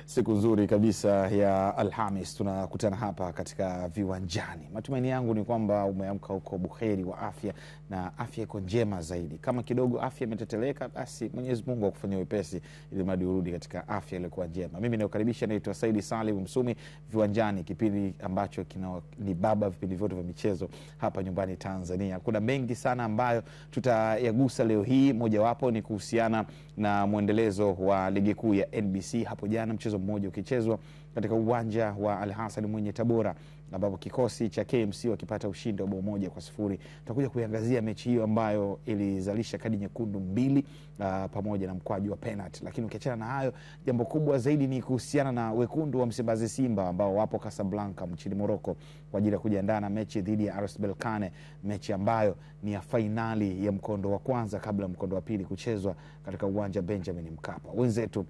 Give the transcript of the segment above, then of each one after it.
Siku nzuri kabisa ya Alhamis tunakutana hapa katika Viwanjani. Matumaini yangu ni kwamba umeamka huko buheri wa afya na afya iko njema zaidi. Kama kidogo afya imeteteleka, basi Mwenyezi Mungu akufanyie wepesi ili mradi urudi katika afya iliyokuwa njema. Mimi nakukaribisha, naitwa Saidi Salim Msumi. Viwanjani, kipindi ambacho ni baba vipindi vyote vya michezo hapa nyumbani Tanzania. Kuna mengi sana ambayo tutayagusa leo hii. Mojawapo ni kuhusiana na muendelezo wa ligi kuu ya NBC. Hapo jana mchezo mmoja ukichezwa katika uwanja wa Al Hassan Mwinyi Tabora, ambapo kikosi cha KMC wakipata ushindi wa 1-0. Tutakuja kuiangazia mechi hiyo ambayo ilizalisha kadi nyekundu 2 pamoja na mkwaju wa penalty. Lakini ukiachana na hayo, jambo kubwa zaidi ni kuhusiana na wekundu wa Msimbazi Simba ambao wapo Casablanca nchini Morocco kwa ajili ya kujiandaa na mechi dhidi ya RS Berkane, mechi ambayo ni ya fainali ya mkondo wa kwanza kabla mkondo wa pili kuchezwa katika uwanja Benjamin Mkapa. Wenzetu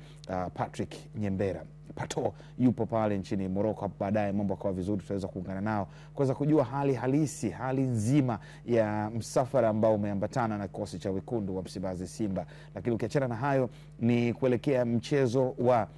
Patrick Nyembera Pato yupo pale nchini Morocco. Baadaye mambo kwa vizuri tutaweza kuungana nao kuweza kujua hali halisi, hali nzima ya msafara ambao umeambatana na kikosi cha wekundu wa Msimbazi Simba. Lakini ukiachana na hayo ni kuelekea mchezo wa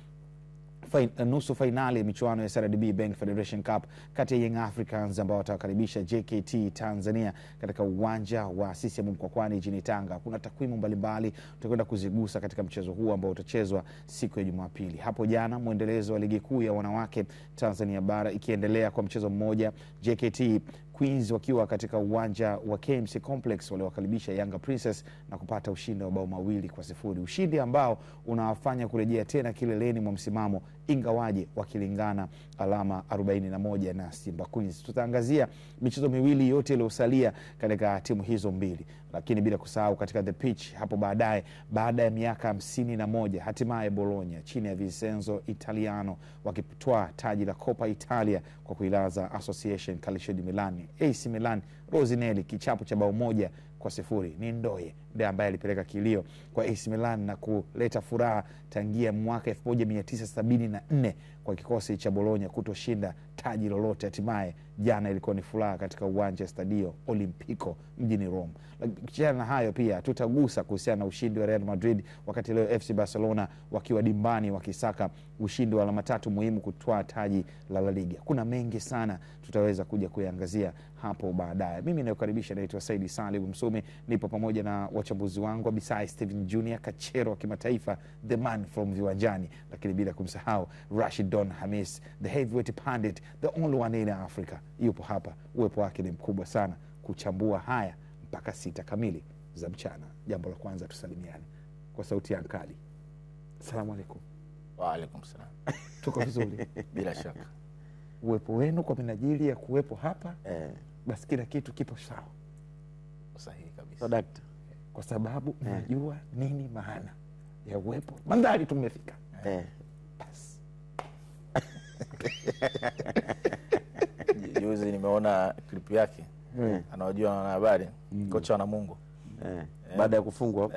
nusu finali michuano ya SRDB Bank Federation Cup kati ya Young Africans ambao watawakaribisha JKT Tanzania katika uwanja wa CCM Mkwakwani jijini Tanga. Kuna takwimu mbalimbali tutakwenda kuzigusa katika mchezo huu ambao utachezwa siku ya Jumapili. Hapo jana muendelezo wa ligi kuu ya wanawake Tanzania bara ikiendelea kwa mchezo mmoja, JKT Queens wakiwa katika uwanja wa KMC Complex waliwakaribisha Yanga Princess na kupata ushindi wa 2-0. Ushindi ambao unawafanya kurejea tena kileleni mwa msimamo, ingawaje wakilingana alama 41 na Simba Queens. Tutaangazia michezo miwili yote iliyosalia katika timu hizo mbili, lakini bila kusahau katika the pitch hapo baadaye, baada ya miaka 51 hatimaye Bologna chini ya Vincenzo Italiano wakitwaa taji la Coppa Italia kwa kuilaza Association Calcio di Milan. AC Milan Rosinelli kichapo cha 1-0. Ni Ndoye ndiye ambaye alipeleka kilio kwa AC Milan na kuleta furaha tangia mwaka 1974 kwa kikosi cha Bologna kutoshinda taji lolote. Hatimaye jana ilikuwa ni furaha katika uwanja Stadio Olimpico mjini Rome. Kichana na hayo pia tutagusa kuhusiana na ushindi wa Real Madrid, wakati leo FC Barcelona wakiwa dimbani wakisaka ushindi wa alama 3 muhimu kutwaa taji la La Liga. Kuna mengi sana tutaweza kuja kuiangazia hapo baadaye. Mimi nakukaribisha, naitwa Saidi Salim Msumi, nipo pamoja na wachambuzi wangu Abisai Steven Junior, kachero wa kimataifa, the man from Viwanjani, lakini bila kumsahau Rashid Don Hamis, the heavyweight pundit, the only one in Africa. Yupo hapa, uwepo wake ni mkubwa sana kuchambua haya mpaka 6 kamili za mchana. Jambo la kwanza tusalimiane kwa sauti ya kali. Asalamu alaykum. Wa alaykum salam. Tuko vizuri Bila shaka. Uwepo wenu kwa minajili ya kuwepo hapa basi kila kitu kipo sawa. Sahihi kabisa. So daktari, kwa sababu najua nini maana ya uwepo. Mandhari tumefika. Bas. Juzi nimeona clip yake. Anawajua na habari. Kocha wa Namungo. Baada ya kufungwa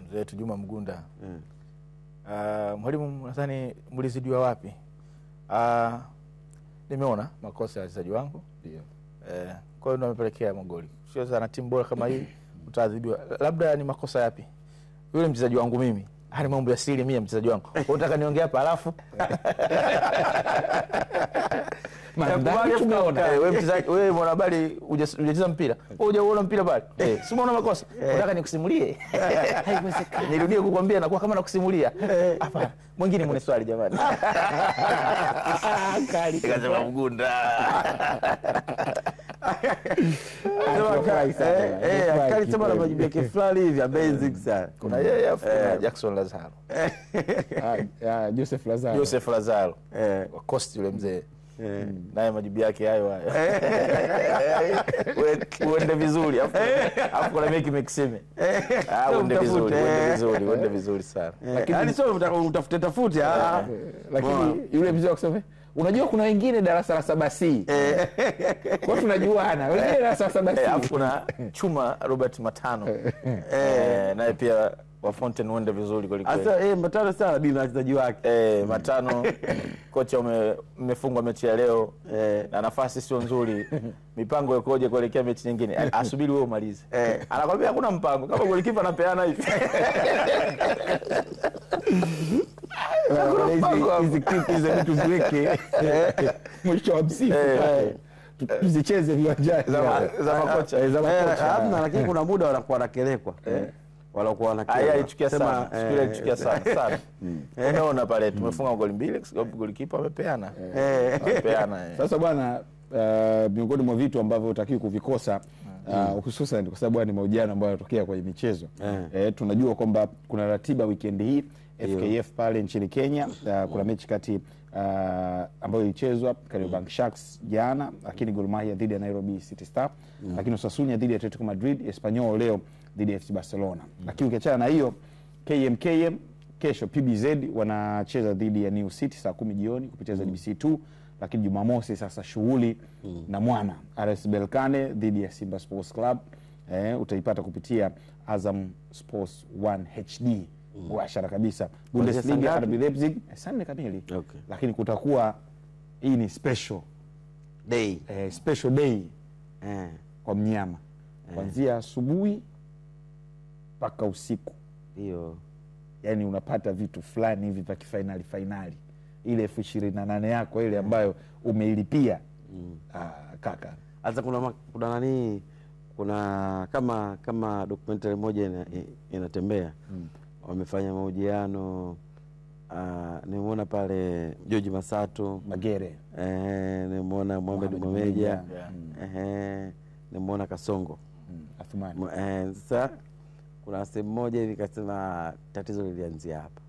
mzee wetu Juma Mgunda. Mwalimu, nadhani mlizidiwa wapi? Nimeona makosa ya wachezaji wangu. Ndio. Kwa hiyo nimepelekea magoli. Sio sana timu bora kama hii utaadhibiwa. Labda ni makosa yapi? Yule mchezaji wangu mimi. Hali mambo ya siri mimi mchezaji wangu. Unataka niongee hapa alafu? Mandhari tumeona. Wewe mchezaji, wewe mwanahabari hujacheza mpira. Wewe hujaona mpira bali. Si umeona makosa? Unataka nikusimulie? Haiwezekani. Nirudie kukwambia na kwa kama nakusimulia. Hapana. Mwingine mwenye swali jamani. Kali Kasema Mgunda. Kali sema na majibu yake fulani hivi amazing sana. Kuna yeye afu Jackson Lazaro. Joseph Lazaro. Wa Coast yule mzee. Naye majibu yake hayo hayo. Uende vizuri afu kuna meki mekiseme. Uende vizuri sana. Lakini sio utafute lakini yule mzee akisema unajua kuna wengine darasa la 7C. Kwa tunajuana. Wengine darasa la 7C. Afu kuna Chuma Robert Matano. Naye pia wa Fountain uende vizuri kweli kweli. Sasa matano sana bila wachezaji wake. Matano kocha umefungwa mechi ya leo na nafasi sio nzuri. Mipango ikoje kuelekea mechi nyingine? Asubiri wewe umalize. Anakwambia hakuna mpango. Kama golikipa anapeana hivi. Hizi clip hizo vitu tuweke mwisho wa msimu. Tuzicheze viwanjani za makocha. Hamna, lakini kuna muda wanakuwa wanakelekwa. Walokuwa wanakelekwa. Alichukia sana. Siku alichukia sana. Unaona pale tumefunga goli 2 kwa sababu golikipa amepeana. Sasa bwana, miongoni mwa vitu ambavyo utakiwa kuvikosa hususan kwa sababu ni mahojiano ambayo yanatokea kwenye michezo. Tunajua kwamba kuna ratiba weekend hii FKF pale nchini Kenya. Kuna mechi kati ambayo ilichezwa Kariobangi Sharks jana, lakini Gor Mahia dhidi ya Nairobi City Star, lakini Osasuna dhidi ya Atletico Madrid, Espanyol leo dhidi ya FC Barcelona. Lakini ukiachana na hiyo, KMKM kesho PBZ wanacheza dhidi ya New City saa 10 jioni kupitia ZBC2, lakini Jumamosi sasa shughuli na mwana RS Berkane dhidi ya Simba Sports Club utaipata kupitia Azam Sports 1 HD mubashara kabisa. Bundesliga RB Leipzig Sunday kamili. Lakini kutakuwa hii ni special day, special day kwa mnyama kuanzia asubuhi mpaka usiku. Hiyo yani unapata vitu fulani hivi vya finali ile 28 yako ile ambayo umeilipia. Kaka hata kuna nani, kuna kama documentary moja inatembea wamefanya mahojiano, nimeona pale George Masato Magere, nimeona Mohamed Momeja, nimeona Kasongo Athumani. Sasa kuna sehemu moja hivi kasema tatizo lilianzia hapa.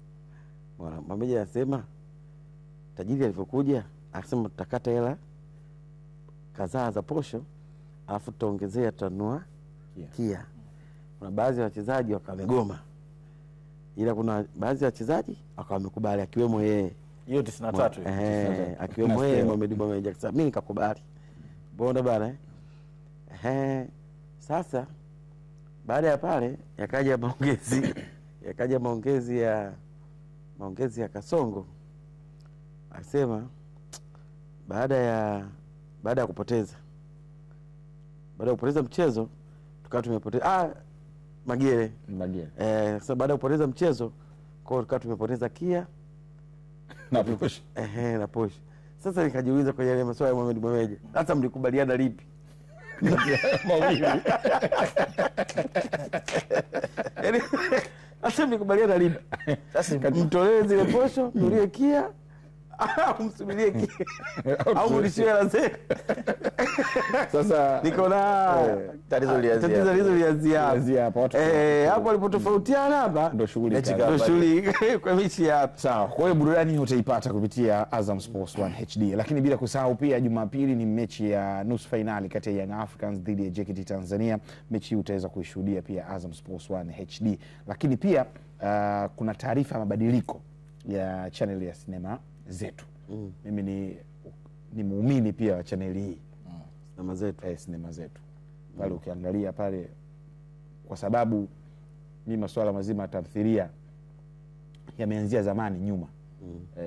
Mbona Momeja anasema tajiri alipokuja akasema tutakata hela kadhaa za posho alafu tutaongezea tanua Kia. Kuna baadhi ya wachezaji wakamegoma, ila kuna baadhi ya wachezaji wakawamekubali akiwemo yeye. Hiyo 93 akiwemo yeye Mohamed Momeja. Sasa mimi nikakubali. Bona bana sasa baada ya pale yakaja maongezi ya Kasongo. Akasema baada ya kupoteza mchezo tukawa tumepoteza Magere. Sasa baada ya kupoteza mchezo kwa tukawa tumepoteza Kia na Porsche. Na Porsche. Sasa nikajiuliza kwa yale maswali ya Mohamed Momeja, sasa mlikubaliana lipi? Mawili. Sasa mlikubaliana lipi? Sasa mtolee zile posho, mtolee Kia, msubirie Kia. Au mlishia lazima. Sasa niko na tatizo lianzia hapa. Hapo walipotofautiana hapa ndo shughuli kwa mechi hapa. Sawa. Kwa hiyo burudani utaipata kupitia Azam Sports 1 HD. Lakini bila kusahau pia Jumapili ni mechi ya nusu finali kati ya Young Africans dhidi ya JKT Tanzania. Mechi hii utaweza kuishuhudia pia Azam Sports 1 HD. Lakini pia kuna taarifa ya mabadiliko ya channel ya Sinema Zetu. Mimi ni muumini pia wa channel hii. Sinema Zetu. Pale ukiangalia pale, kwa sababu mimi masuala mazima ya tamthilia yameanzia zamani nyuma.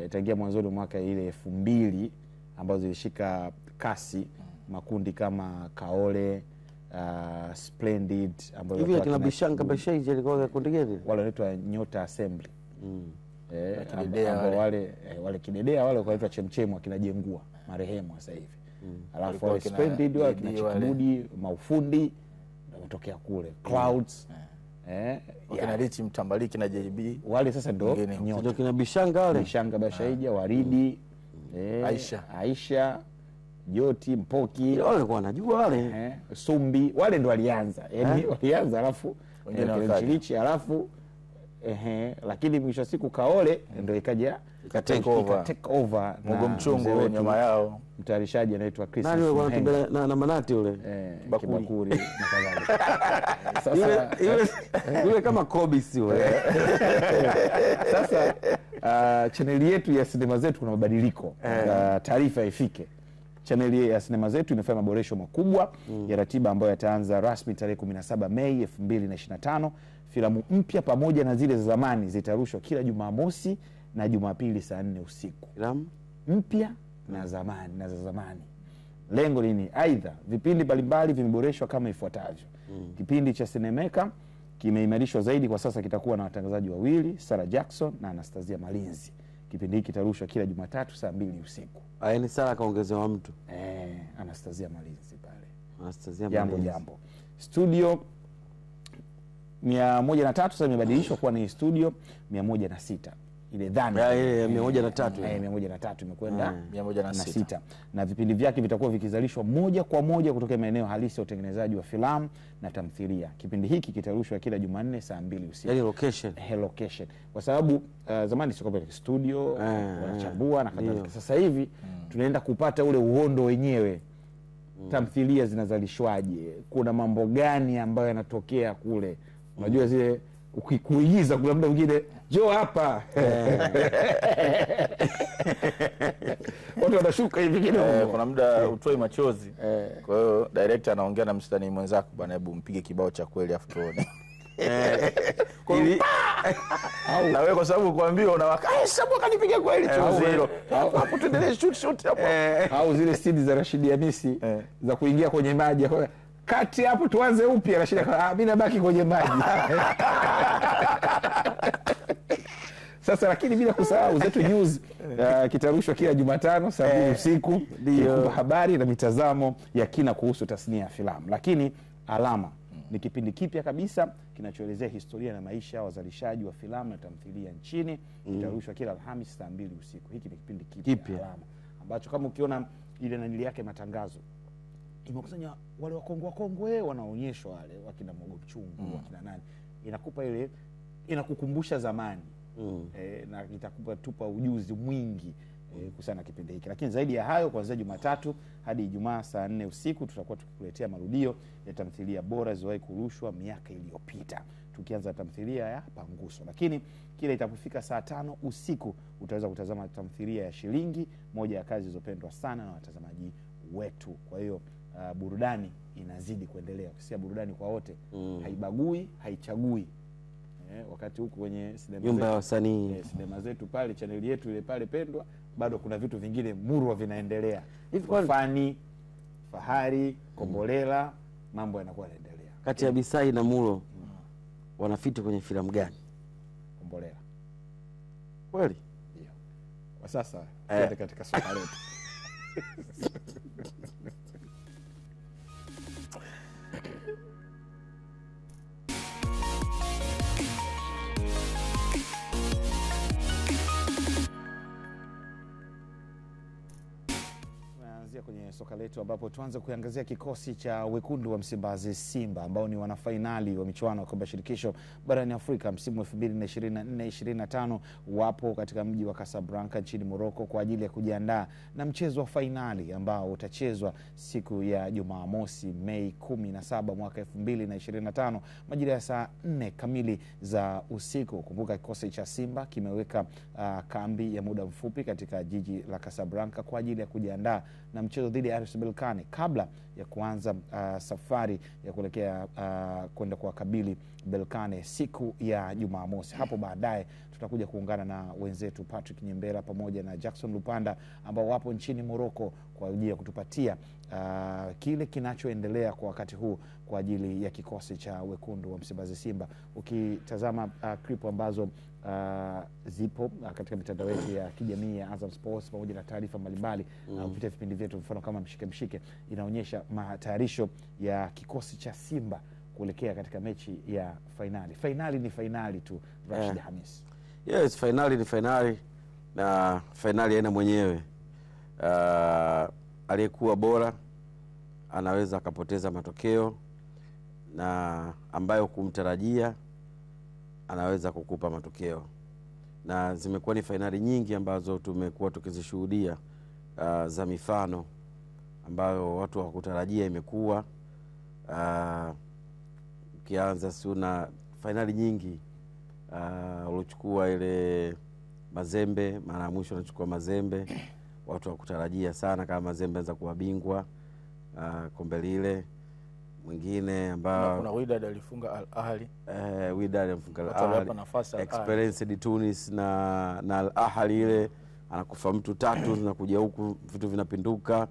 Tangia mwanzoni mwaka ile 2000 ambazo zilishika kasi makundi kama Kaole, Splendid ambayo hivi kina Bishanga Bashaiji alikuwa kundi gani? Wale wanaitwa Nyota Assembly. Wale kidedea wale wanaitwa Chemchemu akina Jengua marehemu sasa hivi. Alafu wale Splendid wale kina Chikibudi Maufundi wanatokea kule Clouds. Wakina Richi Mtambaliki na JB wale sasa ndo Nyota. Kina Bishanga wale Bishanga Bashaija, Waridi, Aisha, Joti, Mpoki wale walikuwa wanajua wale. Sumbi wale ndo walianza. Yaani walianza alafu Chilichi alafu lakini mwisho siku Kaole ndo ikaja take over Mogo Mchungu nyuma yao. Mtayarishaji anaitwa Chris na Manati ule Bakuri na kadhalika. Sasa yule kama Kobisi yule. Sasa chaneli yetu ya Sinema Zetu kuna mabadiliko. Taarifa ifike. Chaneli ya Sinema Zetu imefanya maboresho makubwa ya ratiba ambayo yataanza rasmi tarehe 17 Mei 2025. filamu mpya pamoja na zile za zamani zitarushwa kila Jumamosi na Jumapili saa 4 usiku. Filamu Mpya na zamani na za zamani. Lengo nini? Aidha, vipindi mbalimbali vimeboreshwa kama ifuatavyo. Kipindi cha Cinemeka kimeimarishwa zaidi, kwa sasa kitakuwa na watangazaji wawili, Sarah Jackson na Anastasia Malinzi. Kipindi hiki kitarushwa kila Jumatatu saa 2 usiku. Yaani Sarah kaongezewa mtu. Anastasia Malinzi pale. Anastasia Jambo Malinzi. jambo. Studio 103 sasa imebadilishwa kuwa ni studio 106. Ile dhana Ya 103. 103 imekwenda 106. na vipindi vyake vitakuwa vikizalishwa moja kwa moja kutoka maeneo halisi ya utengenezaji wa filamu na tamthilia. Kipindi hiki kitarushwa kila Jumanne saa 2 usiku. Yaani location. Location. Kwa sababu zamani sio kama studio wanachambua na kadhalika. Sasa hivi tunaenda kupata ule uhondo wenyewe. Tamthilia zinazalishwaje? Kuna mambo gani ambayo yanatokea kule? Unajua zile ukikuigiza kuna muda mwingine njoo hapa. Watu wanashuka hivi kidogo. Kuna muda utoi machozi. Kwa hiyo director anaongea na msanii mwenzako, bwana hebu mpige kibao cha kweli afu tuone. Na wewe kwa sababu kuambiwa unawaka sababu kanipiga kweli chozi hilo. Hapo tuendelee shoot hapo. Au zile CD za Rashid Hamisi za kuingia kwenye maji. Kati hapo tuanze upya, Rashid mimi nabaki kwenye maji. Sasa lakini bila kusahau Zetu News kitarushwa kila Jumatano saa 2 usiku, kupa habari na mitazamo ya kina kuhusu tasnia ya filamu. Lakini Alama ni kipindi kipya kabisa kinachoelezea historia na maisha ya wazalishaji wa filamu na tamthilia nchini. Kitarushwa kila Alhamisi saa 2 usiku. Hiki ni kipindi kipya Alama ambacho kama ukiona ile nanili yake matangazo imekusanya wale wakongwe wanaonyeshwa, wale wakina Mogo Chungu wakina nani, inakupa ile, inakukumbusha zamani. Na itakupa tupa ujuzi mwingi kuhusiana na kipindi hiki. Lakini zaidi ya hayo, kuanzia Jumatatu hadi Ijumaa saa 4 usiku tutakuwa tukikuletea marudio ya tamthilia bora zilizowahi kurushwa miaka iliyopita, tukianza tamthilia ya Panguso. Lakini kile itapofika saa 5 usiku utaweza kutazama tamthilia ya Shilingi, moja ya kazi zilizopendwa sana na watazamaji wetu. Kwa hiyo burudani inazidi kuendelea. Kisia burudani kwa wote, haibagui, haichagui. Wakati huko kwenye nyumba ya wasanii, sinema zetu pale, chaneli yetu ile pale pendwa, bado kuna vitu vingine murwa vinaendelea. Fani, Fahari, Kombolela, mambo yanakuwa yanaendelea. Kati ya Bisai na Mulo wanafiti kwenye filamu gani? Kombolela. Kweli? Ndio. Kwa sasa tuende katika soka letu. Kwenye soka letu ambapo tuanze kuangazia kikosi cha Wekundu wa Msimbazi Simba ambao ni wanafainali wa michuano ya kombe shirikisho barani Afrika msimu 2024-2025. Wapo katika mji wa Casablanca nchini Morocco kwa ajili ya kujiandaa na mchezo wa fainali ambao utachezwa siku ya Jumamosi Mei 17 mwaka 2025 majira ya saa 4 kamili za usiku. Kumbuka kikosi cha Simba kimeweka kambi ya muda mfupi katika jiji la Casablanca kwa ajili ya kujiandaa na mchezo dhidi ya RS Berkane kabla ya kuanza safari ya kuelekea kwenda kuwakabili Berkane siku ya Jumamosi. Hapo baadaye tutakuja kuungana na wenzetu Patrick Nyembera pamoja na Jackson Lupanda ambao wapo nchini Morocco kwa ajili ya kutupatia kile kinachoendelea kwa wakati huu kwa ajili ya kikosi cha Wekundu wa Msimbazi Simba. Ukitazama clip ambazo zipo katika mitandao yetu ya kijamii ya Azam Sports pamoja na taarifa mbalimbali kupitia vipindi vyetu, mfano kama mshike inaonyesha matayarisho ya kikosi cha Simba kuelekea katika mechi ya fainali. Fainali ni fainali tu, Rashid Hamis. Yes, fainali ni fainali na fainali haina mwenyewe. Aliyekuwa bora anaweza akapoteza matokeo na ambayo kumtarajia anaweza kukupa matokeo, na zimekuwa ni fainali nyingi ambazo tumekuwa tukizishuhudia za mifano ambayo watu hawakutarajia imekuwa. Ukianza una fainali nyingi ulichukua ile Mazembe, mara ya mwisho anachukua Mazembe, watu hawakutarajia sana kama Mazembe anaweza kuwa bingwa kombe lile. mwingine ambao kuna Wydad alifunga Al Ahly, Wydad alifunga Al Ahly, Experience de Tunis na Al Ahly ile anakufa mtu 3 zinakuja huku vitu vinapinduka,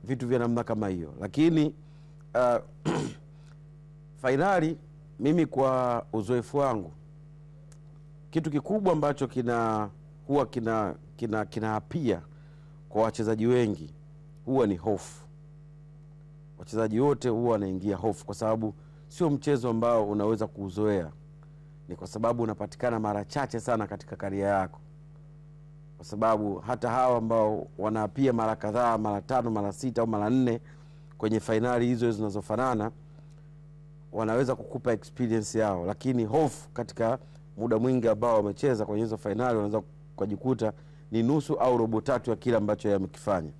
vitu vya namna kama hiyo. Lakini fainali, mimi kwa uzoefu wangu, kitu kikubwa ambacho huwa kinahapia kwa wachezaji wengi huwa ni hofu. Wachezaji wote huwa wanaingia hofu, kwa sababu sio mchezo ambao unaweza kuuzoea. Ni kwa sababu unapatikana mara chache sana katika karia yako, kwa sababu hata hawa ambao wanaapia mara kadhaa, mara 5, mara 6 au mara 4 kwenye fainali hizo zinazofanana, wanaweza kukupa experience yao. Lakini hofu katika muda mwingi ambao wamecheza kwenye hizo fainali, wanaweza kujikuta ni nusu au robo tatu ya kile ambacho yamekifanya.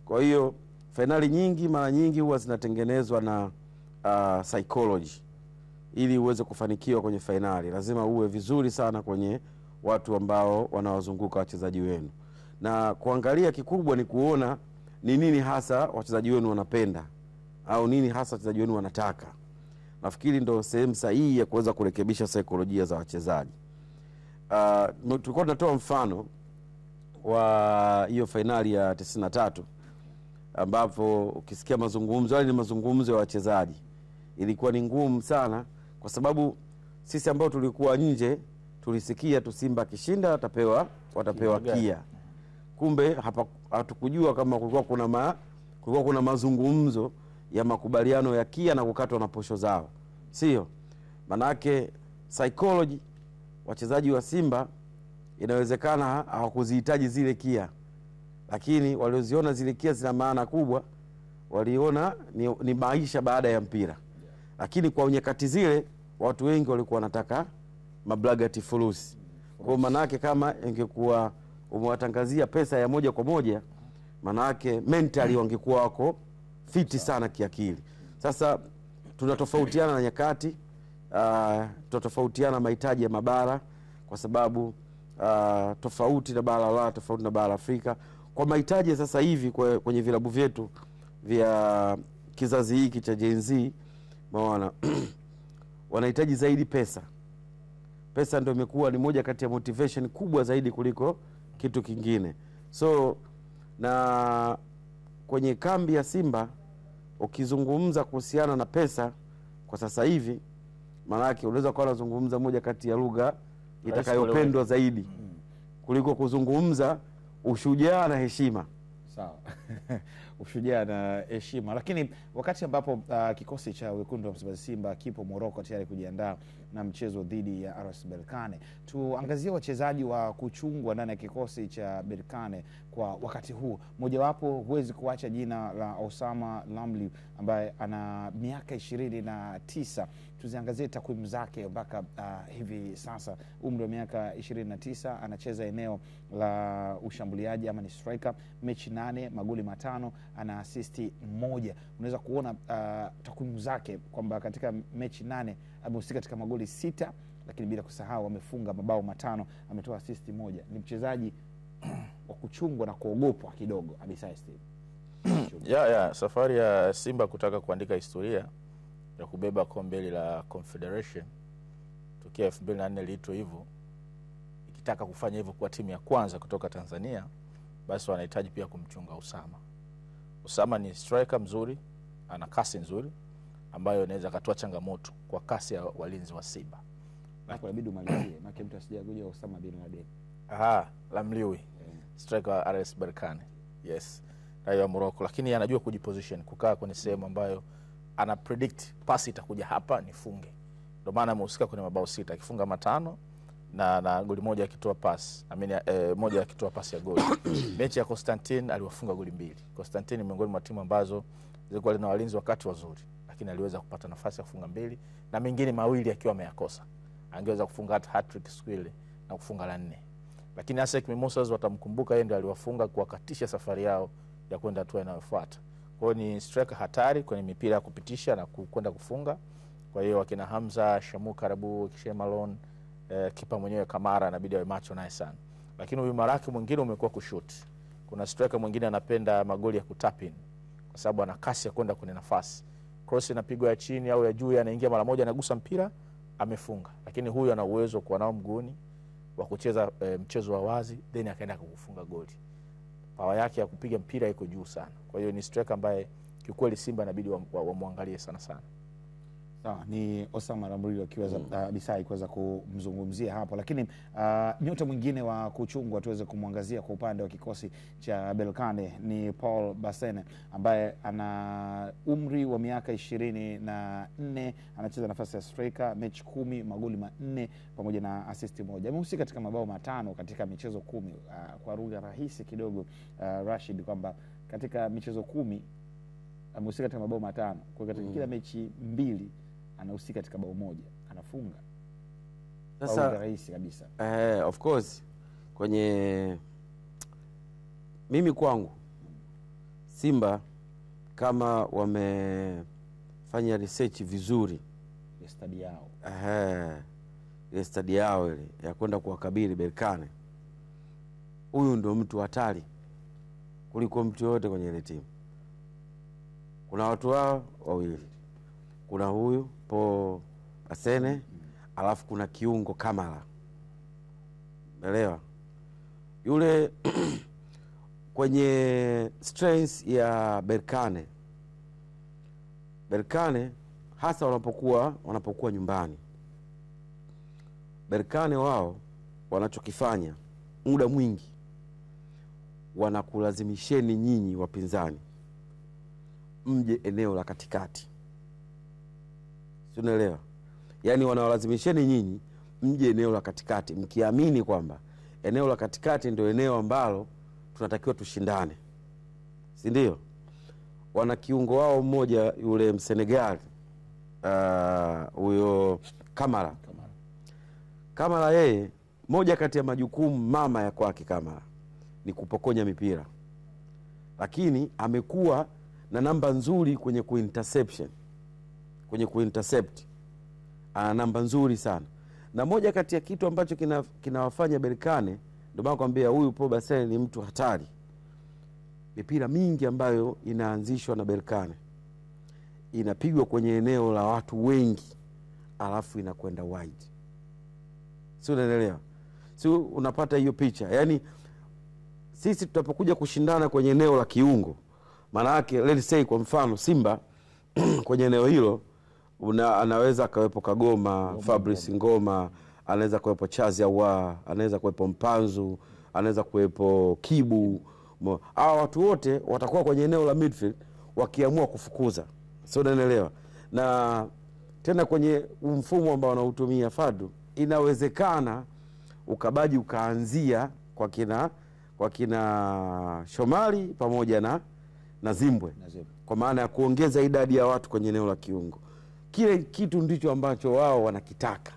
Kwa hiyo fainali nyingi, mara nyingi huwa zinatengenezwa na psychology. Ili uweze kufanikiwa kwenye fainali, lazima uwe vizuri sana kwenye watu ambao wanawazunguka wachezaji wenu, na kuangalia kikubwa ni kuona ni nini hasa wachezaji wenu wanapenda au nini hasa wachezaji wenu wanataka. Nafikiri ndio sehemu sahihi ya kuweza kurekebisha saikolojia za wachezaji. Tulikuwa tunatoa mfano wa hiyo fainali ya 93 ambapo ukisikia mazungumzo, wale ni mazungumzo ya wachezaji, ilikuwa ni ngumu sana, kwa sababu sisi ambao tulikuwa nje tulisikia tu Simba kishinda watapewa kia. Kumbe hapa hatukujua kama kulikuwa kuna mazungumzo ya makubaliano ya kia na kukatwa na posho zao, sio? Manake psychology wachezaji wa Simba inawezekana hawakuzihitaji zile kia, lakini walioziona zile kia zina maana kubwa, waliona ni maisha baada ya mpira. Lakini kwa nyakati zile watu wengi walikuwa wanataka mablagati fulusi. Kwa manake kama ingekuwa umewatangazia pesa ya moja kwa moja, manake mentally wangekuwa wako fiti sana kiakili. Sasa tunatofautiana na nyakati, tunatofautiana mahitaji ya mabara, kwa sababu tofauti na bara la tofauti na bara Afrika. Kwa mahitaji sasa hivi kwenye vilabu vyetu vya kizazi hiki cha Gen Z, maana wanahitaji zaidi pesa. Pesa ndio imekuwa ni moja kati ya motivation kubwa zaidi kuliko kitu kingine. So na kwenye kambi ya Simba ukizungumza kuhusiana na pesa kwa sasa hivi, maana yake unaweza kuwa unazungumza moja kati ya lugha itakayopendwa zaidi kuliko kuzungumza ushujaa na heshima. Sawa. Ushujaa na heshima. Lakini wakati ambapo kikosi cha wekundu wa Msimbazi Simba kipo Morocco tayari kujiandaa na mchezo dhidi ya RS Berkane, tuangazie wachezaji wa kuchungwa ndani ya kikosi cha Berkane kwa wakati huu. Mojawapo huwezi kuacha jina la Osama Lamli ambaye ana miaka 29. Tuziangazie takwimu zake mpaka hivi sasa. Umri wa miaka 29, anacheza eneo la ushambuliaji ama ni striker. Mechi 8, magoli 5, ana asisti 1. Unaweza kuona takwimu zake kwamba katika mechi 8 amehusika katika magoli 6, lakini bila kusahau amefunga mabao 5, ametoa asisti 1. Ni mchezaji wa kuchungwa na kuogopwa kidogo Abisai Steve. Safari ya Simba kutaka kuandika historia ya kubeba kombe la Confederation tokea 2004 liitwa hivyo, ikitaka kufanya hivyo kwa timu ya kwanza kutoka Tanzania, basi wanahitaji pia kumchunga Osama. Osama ni striker mzuri, ana kasi nzuri ambayo inaweza katoa changamoto kwa kasi ya walinzi wa Simba. Hapo inabidi umalizie, maana mtu asijaguja Osama bin Laden. Lamliwi. Striker wa RS Berkane. Yes. Raia wa Morocco, lakini anajua kujiposition, kukaa kwenye sehemu ambayo ana predict pasi itakuja hapa nifunge. Ndio maana amehusika kwenye mabao 6, akifunga 5 na goli moja akitoa pass. Moja akitoa pasi ya goli. Mechi ya Constantine aliwafunga goli 2. Constantine miongoni mwa timu ambazo zilikuwa na walinzi wakati wazuri, lakini aliweza kupata nafasi ya kufunga 2 na mengine 2 akiwa ameyakosa. Angeweza kufunga hat-trick siku ile na kufunga la 4. Lakini ASEC Mimosas watamkumbuka yeye ndiye aliwafunga kuwakatisha safari yao ya kwenda hatua inayofuata. Kwa hiyo ni striker hatari kwenye mipira ya kupitisha na kwenda kufunga. Kwa hiyo wakina Hamza, Shamu Karabu, Kishemalon, kipa mwenyewe Kamara inabidi awe macho naye sana. Lakini huyu Maraki mwingine umekuwa kushoot. Kuna striker mwingine anapenda magoli ya kutapin. kwa sababu ana kasi ya kwenda kwenye nafasi. Cross inapigwa ya chini au ya juu, anaingia mara moja, anagusa mpira, amefunga. Lakini huyu ana uwezo kuwa nao mguuni wa kucheza mchezo wa wazi, then akaenda kufunga goli. Power yake ya kupiga mpira iko juu sana. Kwa hiyo ni striker ambaye kiukweli Simba inabidi wamwangalie sana sana. Sawa, ni Osama Ramri akiweza Bisai kuweza kumzungumzia hapo, lakini nyota mwingine wa kuchungwa tuweze kumwangazia kwa upande wa kikosi cha Berkane ni Paul Bassene ambaye ana umri wa miaka 24, anacheza nafasi ya striker, mechi 10, magoli 4 pamoja na assist 1. Amehusika katika mabao 5 katika michezo 10. Kwa lugha rahisi kidogo Rashid, kwamba katika michezo 10 amehusika katika mabao 5, kwa katika kila mechi 2 anahusika katika bao 1, anafunga. Sasa rahisi kabisa. Of course kwenye mimi kwangu Simba kama wamefanya research vizuri ya study yao, ya study yao ile ya kwenda kuwakabili Berkane, huyu ndio mtu hatari kuliko mtu yote kwenye ile timu. Kuna watu wao wawili, kuna huyu Paul Bassene, alafu kuna kiungo Kamara, umeelewa? Yule kwenye strength ya Berkane hasa wanapokuwa nyumbani, Berkane wao wanachokifanya muda mwingi wanakulazimisheni nyinyi wapinzani mje eneo la katikati. Unaelewa? Yaani wanawalazimisheni nyinyi mje eneo la katikati mkiamini kwamba eneo la katikati ndio eneo ambalo tunatakiwa tushindane. Si ndio? Wana kiungo wao mmoja yule Msenegal, huyo Kamara yeye moja kati ya majukumu mama ya kwake Kamara ni kupokonya mipira. Lakini amekuwa na namba nzuri kwenye kuintercept. Ana namba nzuri sana. Na moja kati ya kitu ambacho kinawafanya Berkane, ndio maana nakwambia huyu Paul Bassene ni mtu hatari. Mipira mingi ambayo inaanzishwa na Berkane inapigwa kwenye eneo la watu wengi, alafu inakwenda wide. Si unaelewa? Si unapata hiyo picha? Yaani sisi tutapokuja kushindana kwenye eneo la kiungo, maana yake let's say kwa mfano Simba kwenye eneo hilo anaweza kawepo Kagoma, Fabrice Ngoma, anaweza kuwepo Chazi Awa, anaweza kuwepo Mpanzu, anaweza kuwepo Kibu. Hao watu wote watakuwa kwenye eneo la midfield wakiamua kufukuza. Sio, unaelewa? Na tena kwenye mfumo ambao wanautumia Fadu, inawezekana ukabaji ukaanzia kwa kina Shomari pamoja na Zimbwe, kwa maana ya kuongeza idadi ya watu kwenye eneo la kiungo. Kile kitu ndicho ambacho wao wanakitaka.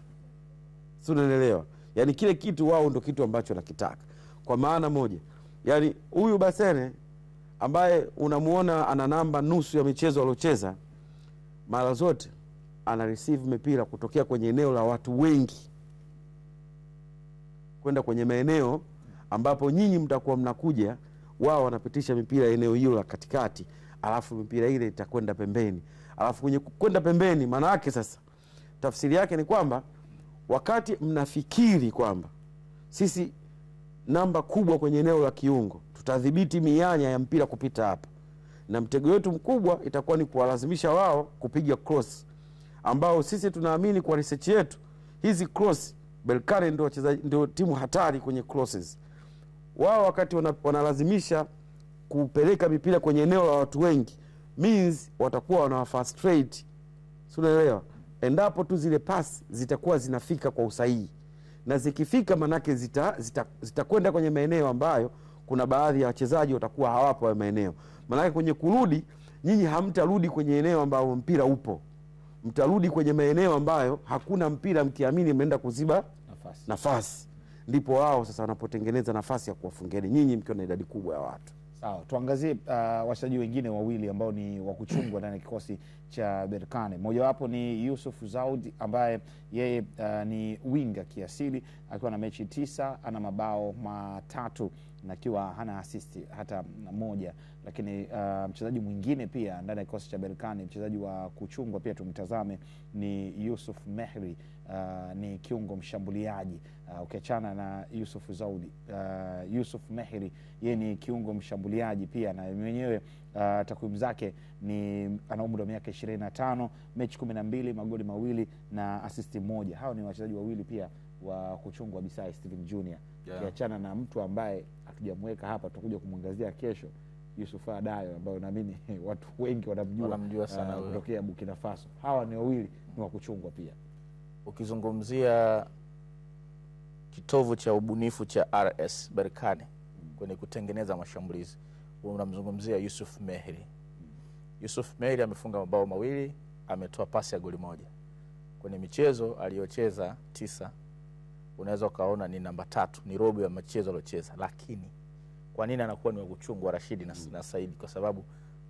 Sio, unaelewa? Yaani kile kitu wao ndio kitu ambacho wanakitaka. Kwa maana moja, yaani huyu Bassene ambaye unamuona ana namba nusu ya michezo aliocheza, mara zote ana receive mipira kutokea kwenye eneo la watu wengi kwenda kwenye maeneo ambapo nyinyi mtakuwa mnakuja, wao wanapitisha mipira eneo hilo la katikati, alafu mipira ile itakwenda pembeni. Alafu kwenye kwenda pembeni, maana yake sasa tafsiri yake ni kwamba wakati mnafikiri kwamba sisi namba kubwa kwenye eneo la kiungo tutadhibiti mianya ya mpira kupita hapa, na mtego wetu mkubwa itakuwa ni kuwalazimisha wao kupiga cross, ambao sisi tunaamini kwa research yetu hizi cross Berkane ndio timu hatari kwenye crosses. Wao wakati wanalazimisha kupeleka mipira kwenye eneo la watu wengi, means watakuwa wanawafrustrate. Sio, unaelewa? Endapo tu zile pass zitakuwa zinafika kwa usahihi, na zikifika manake zitakwenda kwenye maeneo ambayo kuna baadhi ya wachezaji watakuwa hawapo wa maeneo. Manake kwenye kurudi, nyinyi hamtarudi kwenye eneo ambao mpira upo, mtarudi kwenye maeneo ambayo hakuna mpira, mkiamini mnaenda kuziba nafasi. Ndipo wao sasa wanapotengeneza nafasi ya kuwafungeni nyinyi mkiwa na idadi kubwa ya watu. Sawa, tuangazie wachezaji wengine wawili ambao ni wa kuchungwa ndani ya kikosi cha Berkane. Mojawapo ni Yusuf Zaudi ambaye yeye ni winga kiasili, akiwa na mechi 9, ana mabao 3 na akiwa hana assist hata moja. Lakini mchezaji mwingine pia ndani ya kikosi cha Berkane, mchezaji wa kuchungwa pia tumtazame, ni Yusuf Mehri, ni kiungo mshambuliaji. Ukiachana na Yusuf Zaudi, Yusuf Mehri yeye ni kiungo mshambuliaji pia, na mwenyewe takwimu zake ni ana umri wa miaka 25, mechi 12, magoli 2 na assist 1. Hao ni wachezaji wawili pia wa kuchungwa Bisai Steven Junior. Ukiachana na mtu ambaye hatujamweka hapa, tutakuja kumwangazia kesho, Yusuf Adayo, ambao naamini watu wengi wanamjua sana kutokea Burkina Faso. Hawa ni wawili ni wa kuchungwa pia. Ukizungumzia kitovu cha ubunifu cha RS Berkane kwenye kutengeneza mashambulizi, unamzungumzia Yusuf Mehri. Yusuf Mehri amefunga mabao 2, ametoa pasi ya goli 1. Kwenye michezo aliyocheza 9, unaweza ukaona ni namba 3, ni robo ya michezo aliyocheza. Lakini kwa nini anakuwa ni wa kuchungwa Rashidi na Saidi? Kwa sababu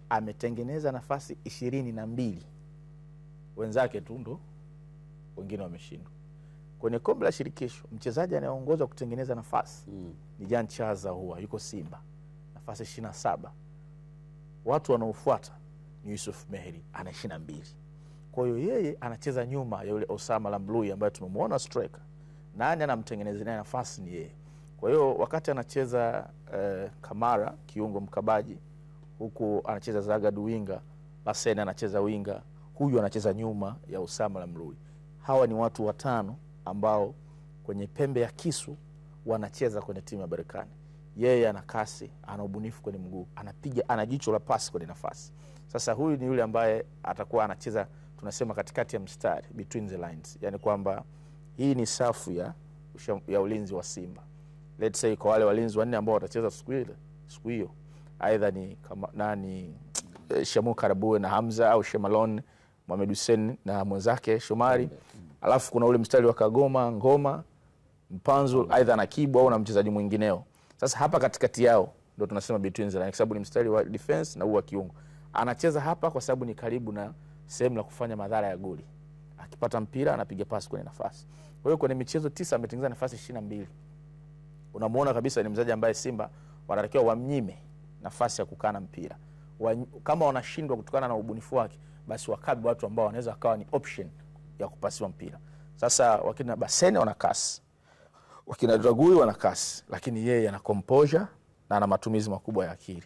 ametengeneza nafasi 22, wenzake tu ndo wengine wameshindwa. Kwenye kombe la shirikisho, mchezaji anayeongoza kutengeneza nafasi ni Jean Charles Ahoua, yuko Simba, nafasi 27. Watu wanaofuata ni Yusuf Mehri, ana 22. Kwa hiyo yeye anacheza nyuma ya yule Osama Lamblui ambaye tumemwona striker. Nani anamtengenezea nafasi? Ni yeye. Kwa hiyo wakati anacheza Kamara kiungo mkabaji, huku anacheza Zagadu winga, Bassene anacheza winga, huyu anacheza nyuma ya Osama Lamblui. Hawa ni watu 5 ambao kwenye pembe ya kisu wanacheza kwenye timu ya Berkane. Yeye ana kasi, ana ubunifu kwenye mguu, anapiga, ana jicho la pasi kwenye nafasi. Sasa huyu ni yule ambaye atakuwa anacheza, tunasema katikati ya mstari, between the lines. Yani kwamba hii ni safu ya ulinzi wa Simba. Let's say kwa wale walinzi 4 ambao watacheza siku hiyo, aidha ni kama Shamu Karabue na Hamza, au Shemalon Mohamed Hussein na mwenzake Shomari. Alafu kuna ule mstari wa Kagoma, Ngoma, Mpanzu, aidha na Kibu au na mchezaji mwingineo. Sasa hapa katikati yao ndio tunasema between the lines, kwa sababu ni mstari wa defense na huwa kiungo. Anacheza hapa kwa sababu ni karibu na sehemu la kufanya madhara ya goli. Akipata mpira anapiga pasi kwenye nafasi. Kwa hiyo kwenye michezo 9 ametengeneza nafasi 22. Unamuona kabisa ni mchezaji ambaye Simba wanatakiwa wamnyime nafasi ya kukaa na mpira. Kama wanashindwa kutokana na ubunifu wake, basi wakabi watu ambao wanaweza akawa ni option ya kupasiwa mpira. Sasa wakina Bassene wana kasi, wakina Dragui wana kasi, lakini yeye ana composure na ana matumizi makubwa ya akili.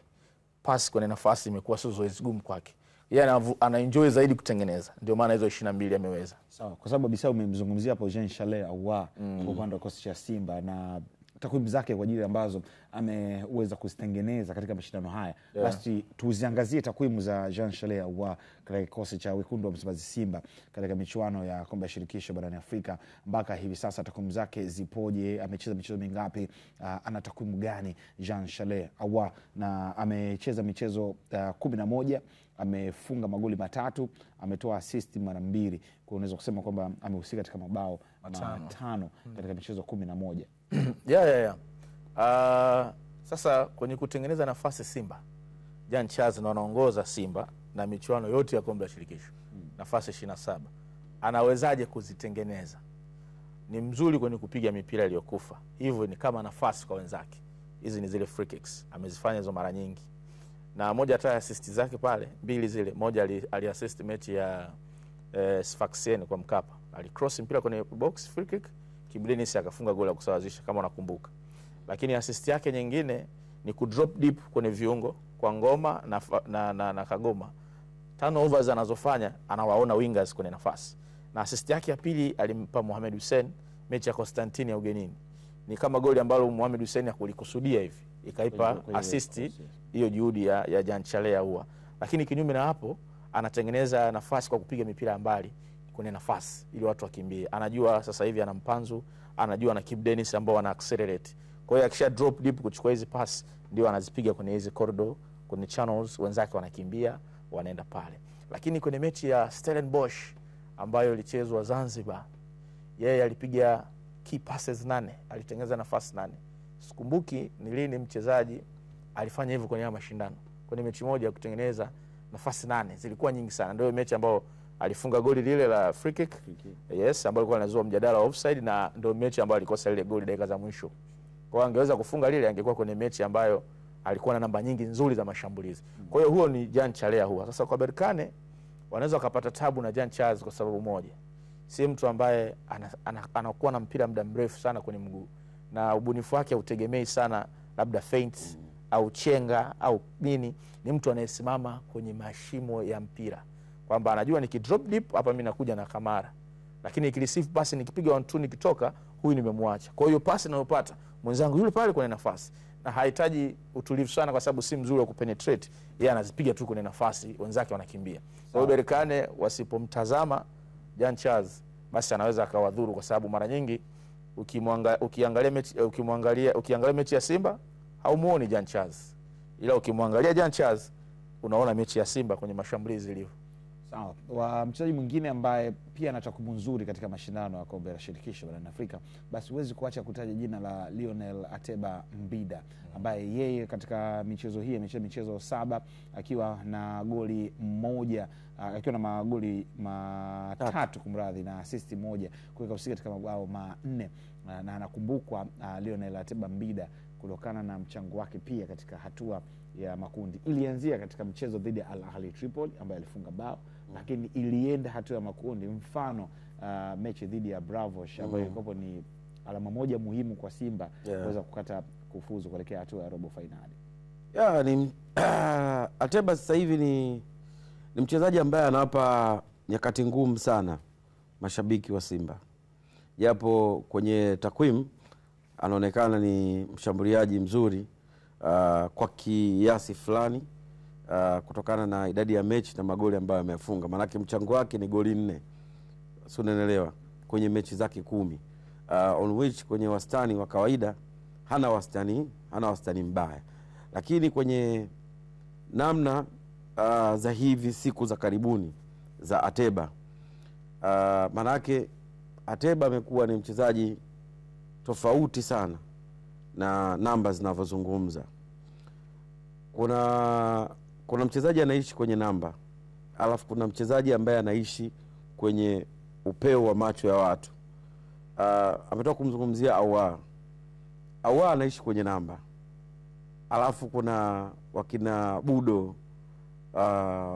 Pasi kwenye nafasi imekuwa sio zoezi gumu kwake. Yeye ana enjoy zaidi kutengeneza. Ndio maana hizo 22 ameweza. Sawa, kwa sababu Bisau umemzungumzia hapo Jean Charles Ahoua kwa upande wa kosi cha Simba na takwimu zake kwa ajili ambazo ameweza kuzitengeneza katika mashindano haya. Basi tuziangazie takwimu za Jean Charles Ahoua katika kikosi cha wekundu wa Msimbazi Simba katika michuano ya kombe la shirikisho barani Afrika. Mpaka hivi sasa takwimu zake zipoje? Amecheza michezo mingapi? Ana takwimu gani Jean Charles Ahoua? Na amecheza michezo 11, amefunga magoli 3, ametoa assist mara 2. Kwa unaweza kusema kwamba amehusika katika mabao 5 katika michezo 11. Sasa kwenye kutengeneza nafasi Simba, Jean Charles na wanaongoza Simba na michuano yote ya kombe la shirikisho. Nafasi 27. Anawezaje kuzitengeneza? Ni mzuri kwenye kupiga mipira iliyokufa. Hivyo ni kama nafasi kwa wenzake. Hizi ni zile free kicks. Amezifanya hizo mara nyingi. Na moja hata assist zake pale 2 zile, moja aliassist mechi ya Sfaxien kwa Mkapa. Alicross mpira kwenye box, free kick, Kibu Denis akafunga goli la kusawazisha kama unakumbuka. Lakini assist yake nyingine ni ku drop deep kwenye viungo kwa Ngoma na Kagoma. Turnovers anazofanya anawaona wingers kwenye nafasi. Na assist yake ya pili alimpa Mohamed Hussein mechi ya Constantine ya ugenini. Ni kama goli ambalo Mohamed Hussein hakulikusudia hivi, ikaipa assist hiyo juhudi ya Jean Charles Ahoua. Lakini kinyume na hapo anatengeneza nafasi kwa kupiga mipira mbali kwenye nafasi ili watu wakimbie. Anajua sasa hivi ana Mpanzu, anajua na Kibu Denis ambao wana accelerate. Kwa hiyo akisha drop deep kuchukua hizi pass ndio anazipiga kwenye hizi corridor, kwenye channels, wenzake wanakimbia, wanaenda pale. Lakini kwenye mechi ya Stellenbosch ambayo ilichezwa Zanzibar, yeye alipiga key passes 8, alitengeneza nafasi 8. Sikumbuki ni lini mchezaji alifanya hivyo kwenye mashindano. Kwenye mechi moja ya kutengeneza nafasi 8 zilikuwa nyingi sana. Ndio mechi ambayo alifunga goli lile la free kick. Yes, ambayo ilikuwa inazua mjadala wa offside, na ndio mechi ambayo alikosa ile goli dakika za mwisho. Kwa hiyo angeweza kufunga lile, angekuwa kwenye mechi ambayo alikuwa na namba nyingi nzuri za mashambulizi. Kwa hiyo huo ni Jean Chalea huwa. Sasa kwa Berkane wanaweza kupata tabu na Jean Charles kwa sababu moja. Si mtu ambaye anakuwa na mpira muda mrefu sana kwenye mguu, na ubunifu wake hautegemei sana labda feint au chenga au nini. Ni mtu anayesimama kwenye mashimo ya mpira, kwamba anajua nikidrop deep hapa mimi nakuja na Kamara, lakini nikireceive pasi nikipiga 1-2 nikitoka huyu nimemwacha. Kwa hiyo pasi ninayopata mwenzangu yule pale kwenye nafasi, na hahitaji utulivu sana kwa sababu si mzuri wa kupenetrate, yeye anazipiga tu kwenye nafasi, wenzake wanakimbia. Kwa hiyo Berkane wasipomtazama Jean Charles basi anaweza akawadhuru, kwa sababu mara nyingi ukiangalia mechi ya Simba haumuoni Jean Charles, ila ukimwangalia Jean Charles unaona mechi ya Simba kwenye mashambulizi ilivyo. Sawa. Wa mchezaji mwingine ambaye pia ana takwimu nzuri katika mashindano ya kombe la shirikisho barani Afrika, basi huwezi kuacha kutaja jina la Lionel Ateba Mbida, ambaye yeye katika michezo hii amecheza michezo 7 akiwa na goli 1, akiwa na magoli 3 kumradhi, na assist 1, kuweka usika katika mabao 4, na anakumbukwa Lionel Ateba Mbida kutokana na mchango wake pia katika hatua ya makundi. Ilianzia katika mchezo dhidi ya Al Ahly Tripoli ambaye alifunga bao, lakini ilienda hatua ya makundi, mfano mechi dhidi ya Bravos ambayo ilikuwa ni alama moja muhimu kwa Simba kuweza kukata kufuzu kuelekea hatua ya robo finali. Ni Ateba sasa hivi ni mchezaji ambaye anawapa nyakati ngumu sana mashabiki wa Simba, japo kwenye takwimu anaonekana ni mshambuliaji mzuri kwa kiasi fulani, kutokana na idadi ya mechi na magoli ambayo amefunga. Maana mchango wake ni goli 4, sio, unaelewa, kwenye mechi zake 10, on which kwenye wastani wa kawaida hana wastani mbaya. Lakini kwenye namna za hivi siku za karibuni za Ateba, manake Ateba amekuwa ni mchezaji tofauti sana na namba zinavyozungumza. Kuna mchezaji anaishi kwenye namba, alafu kuna mchezaji ambaye anaishi kwenye upeo wa macho ya watu. Ametoka kumzungumzia Awa anaishi kwenye namba, alafu kuna wakina Budo,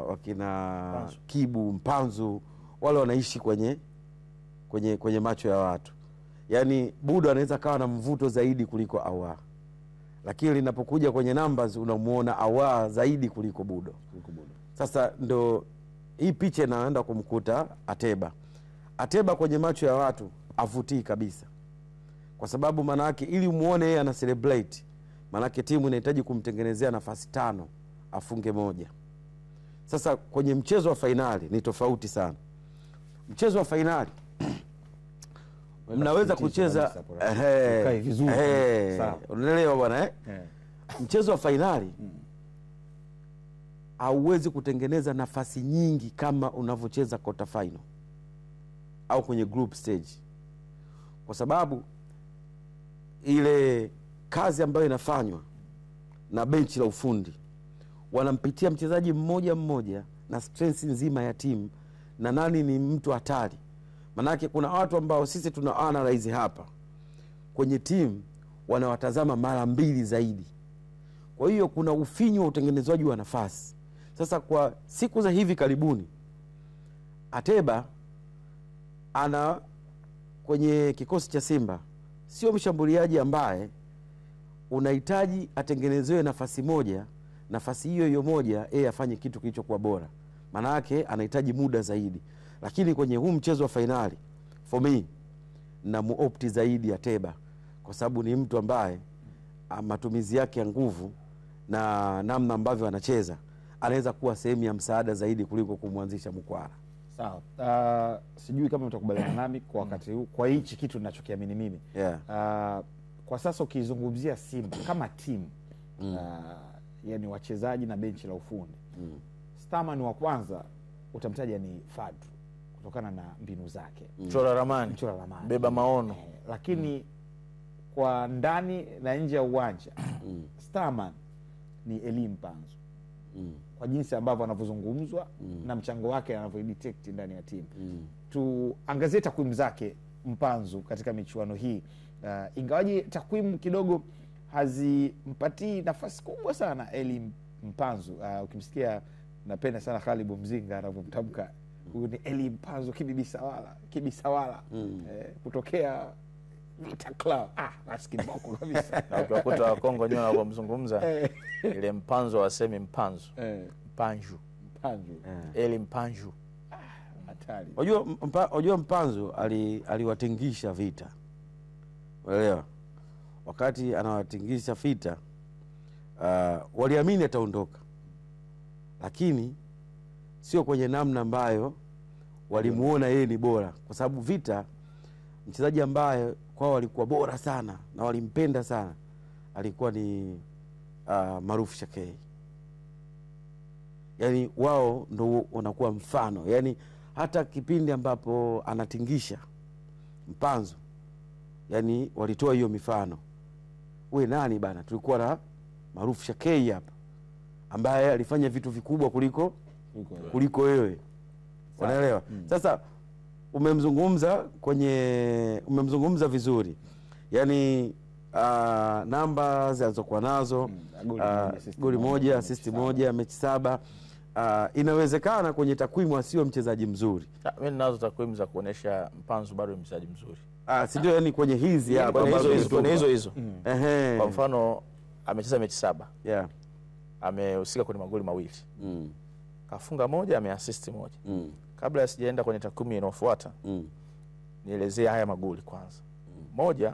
wakina Kibu, Mpanzu, wale wanaishi kwenye macho ya watu. Yani Budo anaweza kawa na mvuto zaidi kuliko Awa, lakini linapokuja kwenye numbers unamuona Awa zaidi kuliko Budo. Sasa ndo hii picha inaenda kumkuta Ateba kwenye macho ya watu avutii kabisa, kwa sababu manake ili umuone yeye ana celebrate, manake timu inahitaji kumtengenezea nafasi 5 afunge 1. Sasa kwenye mchezo wa fainali ni tofauti sana. Mchezo wa fainali mnaweza kucheza unaelewa bwana Mchezo wa fainali hauwezi kutengeneza nafasi nyingi kama unavyocheza quarter final au kwenye group stage, kwa sababu ile kazi ambayo inafanywa na benchi la ufundi, wanampitia mchezaji mmoja mmoja na strength nzima ya timu na nani ni mtu hatari. Manake kuna watu ambao sisi tuna analyze hapa kwenye timu wanawatazama mara 2 zaidi. Kwa hiyo kuna ufinyu wa utengenezwaji wa nafasi. Sasa kwa siku za hivi karibuni Ateba ana kwenye kikosi cha Simba sio mshambuliaji ambaye unahitaji atengenezewe nafasi moja, nafasi hiyo moja yeye afanye kitu kilichokuwa bora. Manake anahitaji muda zaidi. Lakini kwenye huu mchezo wa fainali for me na muopti zaidi Ateba, kwa sababu ni mtu ambaye matumizi yake ya nguvu na namna ambavyo anacheza anaweza kuwa sehemu ya msaada zaidi kuliko kumwanzisha Mkwara. Sawa. Sijui kama mtakubaliana nami kwa wakati huu kwa hichi kitu ninachokiamini mimi. Kwa sasa ukizungumzia Simba kama timu, yani wachezaji na benchi la ufundi, Starman wa kwanza utamtaja ni Fadru kutokana na mbinu zake, mchora ramani, beba maono. Lakini kwa ndani na nje ya uwanja Starman ni Eli Mpanzu kwa jinsi ambavyo anavyozungumzwa na mchango wake anavyodetect ndani ya timu. Tuangazie takwimu zake Mpanzu katika michuano hii. Ingawaje takwimu kidogo hazimpatii nafasi kubwa sana Eli Mpanzu. Ukimsikia, napenda sana Khalibu Mzinga anavyomtamka, huyu ni Eli Mpanzu kibisawala kutokea Vita Club. Nasikiboko kabisa. Na ukiwakuta wa Kongo wenyewe wanapomzungumza ile Mpanzu wasemi Mpanzu. Mpanju. Eli Mpanju. Hatari. Unajua Mpanzu aliwatingisha Vita. Unaelewa? Wakati anawatingisha Vita, waliamini ataondoka. Lakini sio kwenye namna ambayo walimuona yeye ni bora, kwa sababu Vita mchezaji ambaye kwao walikuwa bora sana na walimpenda sana alikuwa ni Maruf Shakei. Yani wao ndo wanakuwa mfano. Yani hata kipindi ambapo anatingisha Mpanzu, yani walitoa hiyo mifano. We nani bana, tulikuwa na Maruf Shakei hapa ambaye alifanya vitu vikubwa kuliko wewe. Unaelewa? Sasa umemzungumza vizuri. Yani namba zilizokuwa nazo, goli moja, assist moja, mechi 7. Inawezekana kwenye takwimu asio mchezaji mzuri. Mimi ninazo takwimu za kuonesha Mpanzu bado ni mchezaji mzuri. Si ndio? Yani kwenye hizi hapa hizo. Kwa mfano amecheza mechi 7. Yeah. Amehusika kwenye magoli 2. Kafunga 1, ameassist 1. Kabla sijaenda kwenye takwimu inayofuata, nielezee haya magoli kwanza. 1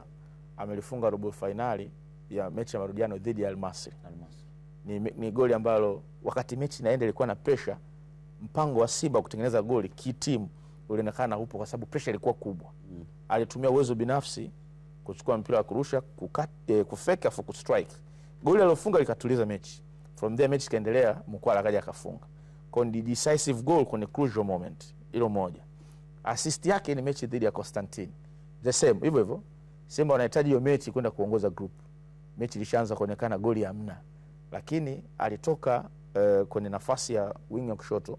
amelifunga robo finali ya mechi ya marudiano dhidi ya Al Masry. Ni goli ambalo wakati mechi inaenda ilikuwa na pressure. Mpango wa Simba kutengeneza goli kitimu ulionekana upo kwa sababu pressure ilikuwa kubwa. Alitumia uwezo binafsi kuchukua mpira wa kurusha, kufake afu kustrike. Goli alilofunga likatuliza mechi. From there mechi kaendelea, Mkwala akaja akafunga. Kwa ni decisive goal kwenye crucial moment. Hilo 1. Assist yake ni mechi dhidi ya Constantine. The same, hivyo. Simba wanahitaji hiyo mechi kwenda kuongoza group. Mechi ilishaanza kuonekana goli hamna. Lakini alitoka kwenye nafasi ya wing ya kushoto,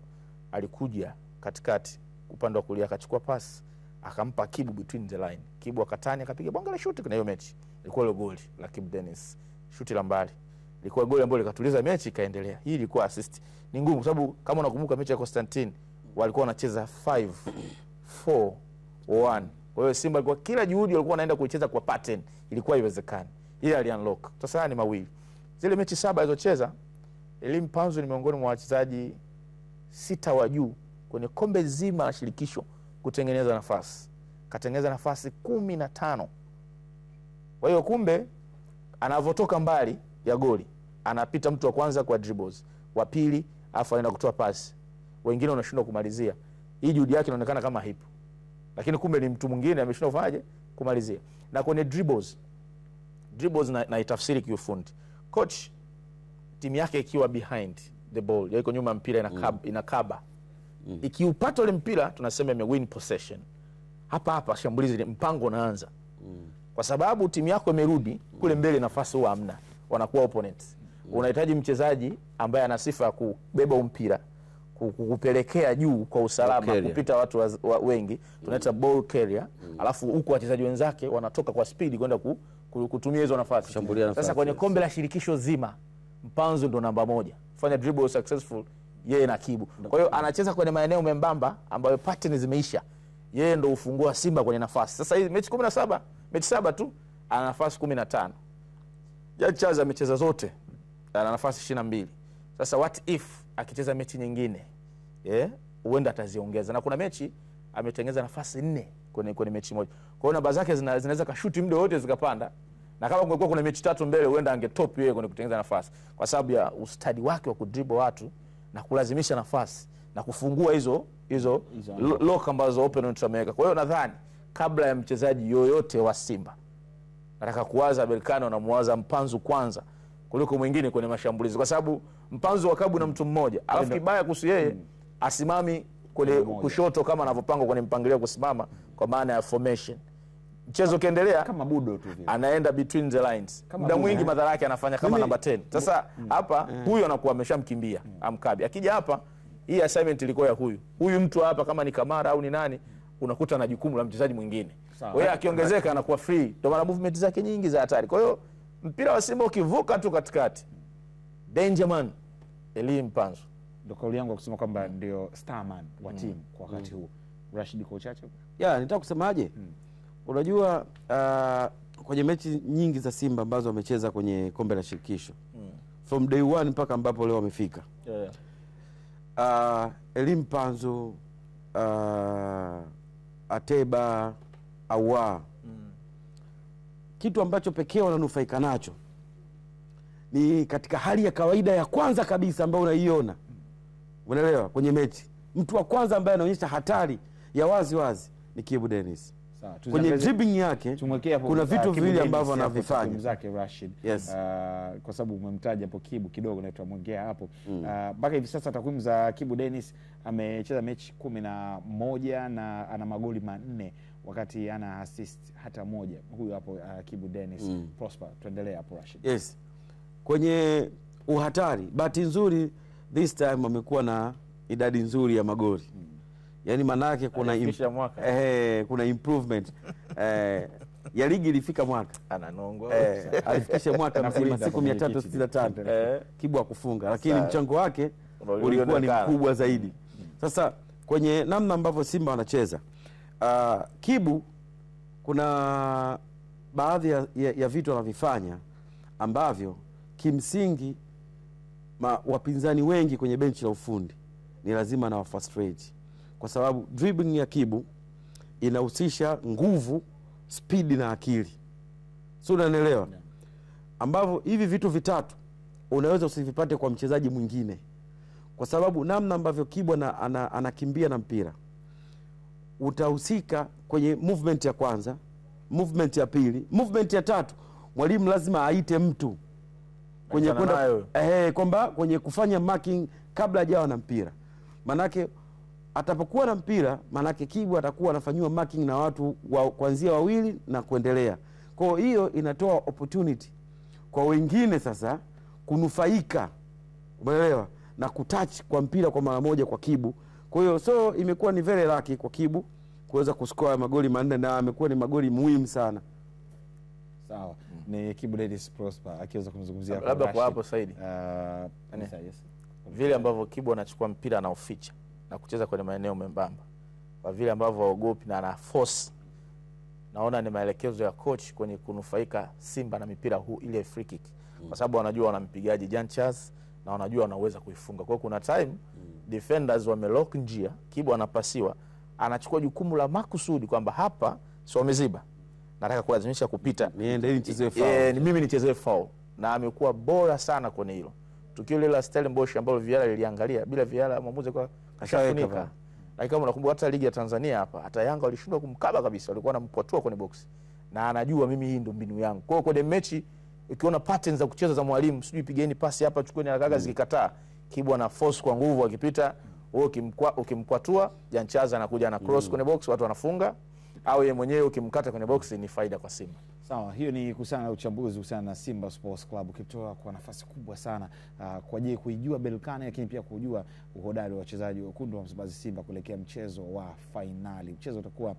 alikuja katikati upande wa kulia, akachukua pass, akampa Kibu between the line. Kibu akatani, akapiga bonga la shoot kwenye hiyo mechi. Ilikuwa ile goli la Kibu Dennis. Shuti la mbali. Ilikuwa goli ambalo likatuliza mechi ikaendelea. Hii ilikuwa assist. Ni ngumu kwa sababu kama unakumbuka mechi ya Constantine walikuwa wanacheza 5-4-1. Kwa hiyo Simba ilikuwa kila juhudi walikuwa wanaenda kuicheza kwa pattern, ilikuwa haiwezekani. Ile ali unlock. Sasa ni mawili. Zile mechi 7 alizocheza, Eli Mpanzu ni miongoni mwa wachezaji 6 wa juu kwenye kombe zima la shirikisho kutengeneza nafasi. Katengeneza nafasi 15. Kwa hiyo kumbe anavotoka mbali ya goli, anapita mtu wa kwanza kwa dribbles, wa pili afu anaenda kutoa pasi. Wengine wanashindwa kumalizia. Hii juhudi yake inaonekana kama hipo. Lakini kumbe ni mtu mwingine ameshindwa kufanyaje kumalizia. Na kwenye dribbles na itafsiri kiufundi. Coach timu yake ikiwa behind the ball, yuko nyuma mpira inakaba. Ikiupata ile mpira tunasema imewin possession. Hapa shambulizi mpango unaanza. Kwa sababu timu yako imerudi kule mbele, nafasi huwa hamna. Wanakuwa opponents. Unahitaji mchezaji ambaye ana sifa ya kubeba mpira, kupelekea juu kwa usalama, kupita watu wengi, tunaita ball carrier. Alafu huko wachezaji wenzake wanatoka kwa speed kwenda kutumia hizo nafasi. Sasa kwenye kombe la shirikisho zima, Mpanzu ndo namba 1. Fanya dribble successful yeye na Kibu. Kwa hiyo anacheza kwenye maeneo membamba ambayo pattern zimeisha. Yeye ndo ufungua Simba kwenye nafasi. Sasa hii mechi 17, mechi 7 tu ana nafasi 15. Charles amecheza zote, ana nafasi 22. Sasa what if akicheza mechi nyingine? Huenda ataziongeza. Na kuna mechi ametengeneza nafasi 4 kwenye mechi moja. Kwa hiyo namba zake zinaweza kashuti muda wote zikapanda. Na kama kungekuwa kuna mechi 3 mbele, huenda angetop yeye kwenye kutengeneza nafasi kwa sababu ya ustadi wake wa kudribble watu na kulazimisha nafasi na kufungua hizo lock ambazo opponent wameweka. Kwa hiyo nadhani kabla ya mchezaji yoyote wa Simba, nataka kuwaza Berkane na muwaza Mpanzu kwanza kuliko mwingine kwenye mashambulizi, kwa sababu Mpanzu wakabu na mtu mmoja. Alafu kibaya kuhusu yeye, asimami kwenye kushoto kama anavyopangwa kwenye mpangilio kusimama kwa maana ya formation. mchezo ukiendelea kama budo tu vile, anaenda between the lines, muda mwingi madhara yake anafanya kama namba 10. Sasa hapa huyu anakuwa ameshamkimbia amkabi, akija hapa hii assignment ilikuwa ya huyu mtu hapa, kama ni Kamara au ni nani, unakuta na jukumu la mchezaji mwingine. Kwa hiyo akiongezeka anakuwa free, ndio maana movement zake nyingi za hatari. Kwa hiyo mpira wa Simba ukivuka tu katikati, danger man Elie Mpanzu. Ndio kauli yangu kusema kwamba ndio starman wa timu kwa wakati huu. Rashid, kwa uchache nitaka kusemaje? Unajua kwenye mechi nyingi za Simba ambazo wamecheza kwenye kombe la shirikisho from day one mpaka ambapo leo wamefika, Elie Mpanzu, Ateba, Awa, kitu ambacho pekee wananufaika nacho ni katika hali ya kawaida ya kwanza kabisa ambayo unaiona, unaelewa, kwenye mechi mtu wa kwanza ambaye anaonyesha hatari ya wazi wazi ni Kibu Denis. Kwenye dribbling yake kuna vitu viwili ambavyo anavifanya zake Rashid. Kwa sababu umemtaja hapo Kibu, kidogo na tutamwongea hapo. Mpaka hivi sasa takwimu za Kibu Denis, amecheza mechi 11 na ana magoli 4 wakati ana assist hata moja. Huyu hapo Kibu Denis. Prosper, tuendelee hapo Rashid. Yes. Kwenye uhatari, bahati nzuri this time amekuwa na idadi nzuri ya magoli. Yaani manake kuna kuna improvement. Ya ligi ilifika mwaka. Ananongo. Alifikisha mwaka mzima siku 365. Kibu akufunga, lakini mchango wake ulikuwa ni mkubwa zaidi. Sasa kwenye namna ambavyo Simba wanacheza, Kibu kuna baadhi ya vitu anavifanya ambavyo kimsingi wapinzani wengi kwenye benchi la ufundi ni lazima na wafrustrate, kwa sababu dribbling ya Kibu inahusisha nguvu, speed na akili. Sio, unanielewa? Ambavyo hivi vitu vitatu unaweza usivipate kwa mchezaji mwingine, kwa sababu namna ambavyo Kibu anakimbia na mpira, utahusika kwenye movement ya kwanza, movement ya pili, movement ya tatu. Mwalimu lazima aite mtu kwenye kwenda kwamba kwenye kufanya marking kabla hajawa na mpira. Manake atapokuwa na mpira, manake Kibu atakuwa anafanywa marking na watu kuanzia 2 na kuendelea. Kwa hiyo inatoa opportunity kwa wengine sasa kunufaika, umeelewa, na kutouch kwa mpira kwa mara moja kwa Kibu. Kwa hiyo imekuwa ni very lucky kwa Kibu kuweza kuscore magoli 4, na amekuwa ni magoli muhimu sana. Sawa. Ni Kibu Denis Prosper akiweza kumzungumzia labda kwa hapo Saidi. Vile ambavyo Kibu anachukua mpira na uficha na kucheza kwenye maeneo membamba, kwa vile ambavyo haogopi na ana force, naona ni maelekezo ya coach kwenye kunufaika Simba na mipira ile free kick, kwa sababu wanajua wanampigaji Jean Charles na wanajua wanaweza kuifunga. Kwa hiyo kuna time defenders wamelock njia, Kibu anapasiwa, anachukua jukumu la makusudi kwamba hapa sio wameziba, nataka kulazimisha kupita, niende nichezee foul, ni mimi nichezee foul, na amekuwa bora sana kwenye hilo. Tukio lile la Stellenbosch ambalo Viala liliangalia, bila Viala mwamuzi kwa kashafunika. Lakini kama unakumbuka hata ligi ya Tanzania hapa, hata Yanga walishindwa kumkaba kabisa, walikuwa wanampwatua kwenye box. Na anajua mimi hii ndio mbinu yangu. Kwa hiyo kwenye mechi ukiona patterns za kucheza za mwalimu, sijui pigeni pasi hapa, chukueni haraka zikikataa, Kibu ana force kwa nguvu, akipita wewe ukimkwatua, Janchaza anakuja na cross kwenye box, watu wanafunga, au yeye mwenyewe ukimkata kwenye box, ni faida kwa Simba. Sawa, hiyo ni kuhusiana na uchambuzi kuhusiana na Simba Sports Club, ukitoa kwa nafasi kubwa sana kwa ajili kuijua Berkane, lakini pia kujua uhodari wa wachezaji wekundu wa Msimbazi Simba kuelekea mchezo wa finali. Mchezo utakuwa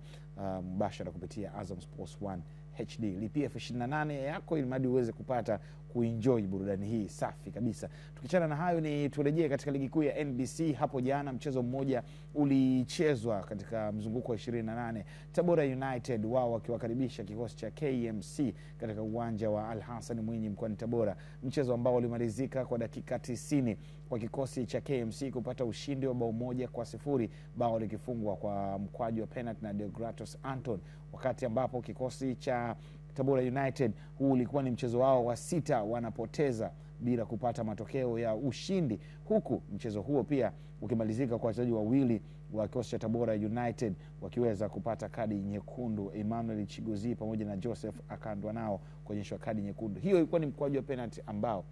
mbashara kupitia Azam Sports 1 HD. Lipia F28 yako ili mradi uweze kupata kuenjoy burudani hii safi kabisa. Tukichana na hayo, ni turejee katika ligi kuu ya NBC. Hapo jana mchezo mmoja ulichezwa katika mzunguko wa 28. Tabora United wao wakiwakaribisha kikosi cha KMC katika uwanja wa Al Hassan Mwinyi mkoani Tabora. Mchezo ambao ulimalizika kwa dakika 90 kwa kikosi cha KMC kupata ushindi wa 1-0, bao likifungwa kwa mkwaju wa penalty na Deogratos Anton, wakati ambapo kikosi cha Tabora United huu ulikuwa ni mchezo wao wa 6 wanapoteza bila kupata matokeo ya ushindi, huku mchezo huo pia ukimalizika kwa wachezaji wawili wa kikosi cha Tabora United wakiweza kupata kadi nyekundu. Emmanuel Chigozi pamoja na Joseph akandwa nao kuonyeshwa kadi nyekundu. Hiyo ilikuwa ni mkwaju wa penalty ambao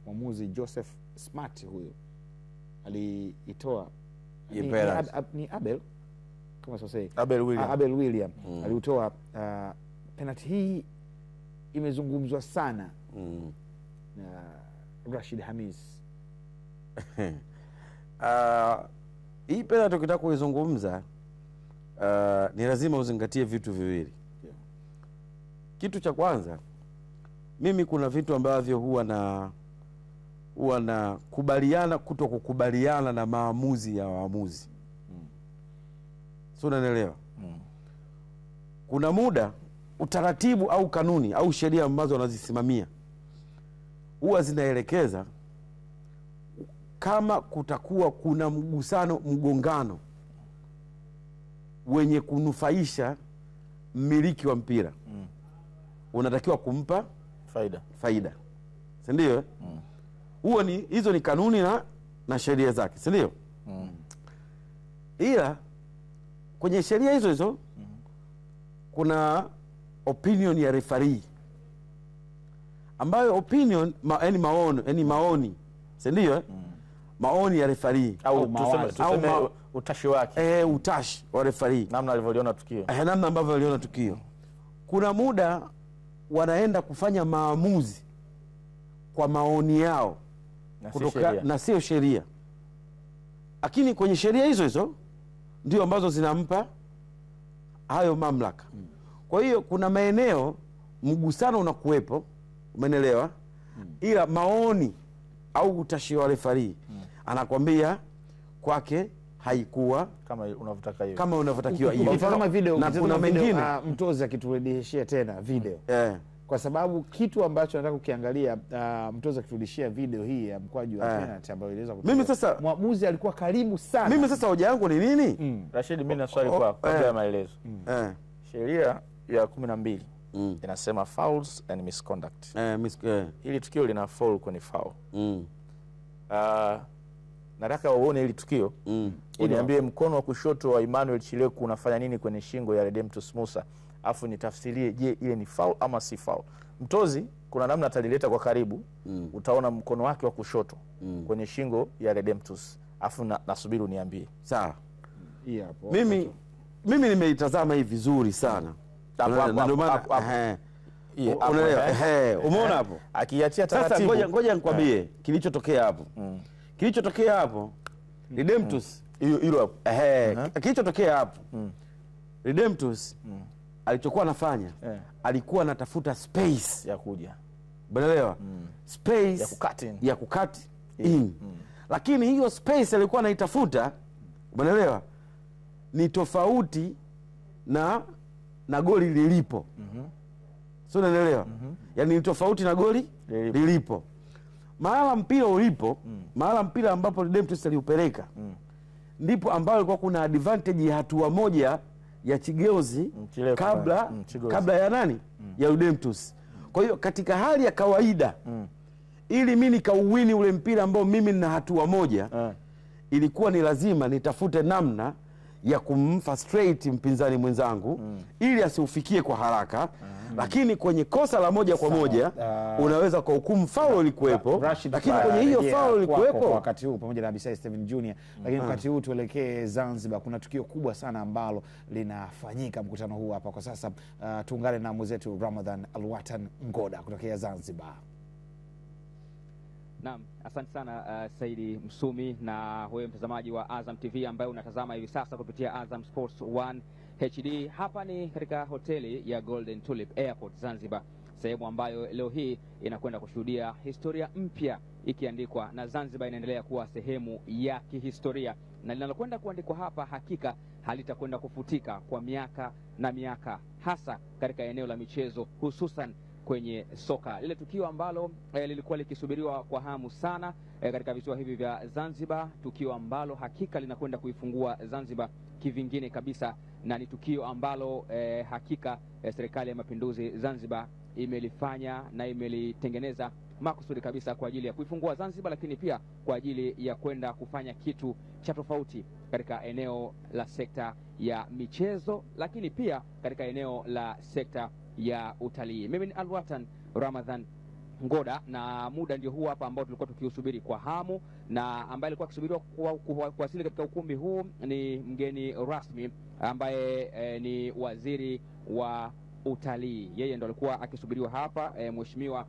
mwamuzi Joseph Smart huyo aliitoa. Ni Abel kama sosei Abel William aliutoa. Penalty hii imezungumzwa sana na Rashid Hamis. Hii penalty ukitaka kuizungumza ni lazima uzingatie vitu viwili. Kitu cha kwanza, mimi kuna vitu ambavyo huwa na kubaliana kutokukubaliana na maamuzi ya waamuzi. Sio, unanielewa? Kuna muda utaratibu au kanuni au sheria ambazo wanazisimamia huwa zinaelekeza kama kutakuwa kuna mgongano wenye kunufaisha mmiliki wa mpira, unatakiwa kumpa faida. Si ndio? Hizo ni kanuni na sheria zake, si ndio? Ila kwenye sheria hizo kuna opinion ya referee, ambayo opinion maoni, si ndio? Maoni ya referee au utashi wake, utashi wa referee, namna alivyoliona tukio, namna ambavyo aliona tukio. Kuna muda wanaenda kufanya maamuzi kwa maoni yao na sio sheria, lakini kwenye sheria hizo ndio ambazo zinampa hayo mamlaka. Kwa hiyo kuna maeneo mgusano unakuwepo, umeelewa? Ila maoni au utashi wa referee anakwambia kwake haikuwa kama unavyotakiwa hiyo. Kama video, na kuna mengine mtozi akiturudishia tena video kwa sababu kitu ambacho nataka kukiangalia, mtozi akiturudishia video hii ya mkwaju wa penalty ambayo iliweza kutoka. Mimi sasa mwamuzi alikuwa karibu sana. Mimi sasa hoja yangu ni nini? Rashid, mimi na swali kwako kabla ya maelezo. Sheria ya 12 inasema fouls and misconduct. Hili tukio lina foul kwenye foul. Nataka uone hili tukio. Uniambie mkono wa kushoto wa Emmanuel Chileku unafanya nini kwenye shingo ya Redemptus Musa, afu nitafsirie, je, ile ni foul ama si foul? Mtozi kuna namna atalileta kwa karibu, utaona mkono wake wa kushoto kwenye shingo ya Redemptus, afu nasubiri uniambie. Sawa. Hapo. Mimi nimeitazama hii vizuri sana. Umeona hapo? Akiachia taratibu. Sasa ngoja nikwambie kilichotokea hapo. Kilichotokea hapo Redemptus hilo hapo. Kilichotokea hapo Redemptus alichokuwa anafanya alikuwa anatafuta space ya kuja. Umeelewa? Space ya kucut in. Lakini hiyo space alikuwa anaitafuta, umeelewa, ni tofauti na goli lilipo. Sio, unaelewa? Yaani ni tofauti na goli lilipo. Mahala mpira ulipo, mahala mpira ambapo Redemptus aliupeleka, ndipo ambapo ilikuwa kuna advantage ya hatua moja ya Chigeuzi kabla ya nani? Ya Redemptus. Kwa hiyo katika hali ya kawaida, ili mimi nikauwini ule mpira ambao mimi nina hatua moja, ilikuwa ni lazima nitafute namna ya kumfrustrate mpinzani mwenzangu ili asiufikie kwa haraka. Lakini kwenye kosa la moja kwa moja unaweza kwa hukumu foul ilikuwepo, lakini kwenye hiyo foul ilikuwepo wakati huu pamoja na Abisai Steven Junior. Lakini wakati huu tuelekee Zanzibar. Kuna tukio kubwa sana ambalo linafanyika mkutano huu hapa kwa sasa. Tuungane na mwenzetu Ramadhan Alwatan Ngoda kutokea Zanzibar. Naam, asante sana Saidi Msumi, na wewe mtazamaji wa Azam TV ambaye unatazama hivi sasa kupitia Azam Sports 1 HD. Hapa ni katika hoteli ya Golden Tulip Airport Zanzibar, sehemu ambayo leo hii inakwenda kushuhudia historia mpya ikiandikwa, na Zanzibar inaendelea kuwa sehemu ya kihistoria, na linalokwenda kuandikwa hapa hakika halitakwenda kufutika kwa miaka na miaka, hasa katika eneo la michezo, hususan kwenye soka. Lile tukio ambalo lilikuwa likisubiriwa kwa hamu sana katika visiwa hivi vya Zanzibar, tukio ambalo hakika linakwenda kuifungua Zanzibar kivingine kabisa, na ni tukio ambalo hakika serikali ya mapinduzi Zanzibar imelifanya na imelitengeneza makusudi kabisa kwa ajili ya kuifungua Zanzibar, lakini pia kwa ajili ya kwenda kufanya kitu cha tofauti katika eneo la sekta ya michezo, lakini pia katika eneo la sekta ya utalii. Mimi ni Alwatan Ramadhan Ngoda, na muda ndio huu hapa ambao tulikuwa tukiusubiri kwa hamu, na ambaye alikuwa akisubiriwa kuwasili katika ukumbi huu ni mgeni rasmi ambaye ni waziri wa utalii. Yeye ndo alikuwa akisubiriwa hapa, Mheshimiwa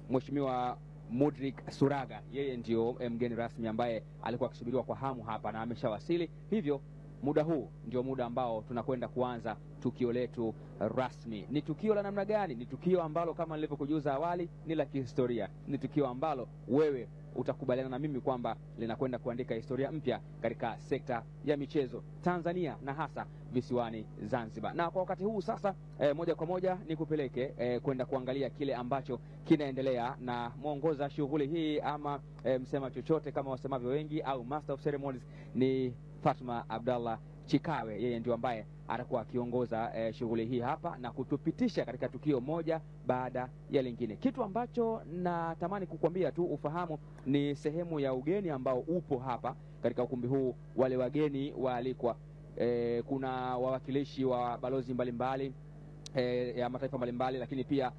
Mheshimiwa Mudrik Suraga. Yeye ndio mgeni rasmi ambaye alikuwa akisubiriwa kwa hamu hapa na ameshawasili. Hivyo muda huu ndio muda ambao tunakwenda kuanza tukio letu rasmi. Ni tukio la namna gani? Ni tukio ambalo kama nilivyokujuza awali ni la kihistoria. Ni tukio ambalo wewe utakubaliana na mimi kwamba linakwenda kuandika historia mpya katika sekta ya michezo Tanzania na hasa visiwani Zanzibar. Na kwa wakati huu sasa moja kwa moja nikupeleke kwenda kuangalia kile ambacho kinaendelea, na muongoza shughuli hii ama msema chochote kama wasemavyo wengi au master of ceremonies ni Fatma Abdallah Chikawe. Yeye ndio ambaye atakuwa akiongoza shughuli hii hapa na kutupitisha katika tukio moja baada ya lingine. Kitu ambacho natamani kukwambia tu ufahamu ni sehemu ya ugeni ambao upo hapa katika ukumbi huu. Wale wageni waalikwa, kuna wawakilishi wa balozi mbalimbali ya mataifa mbalimbali, lakini pia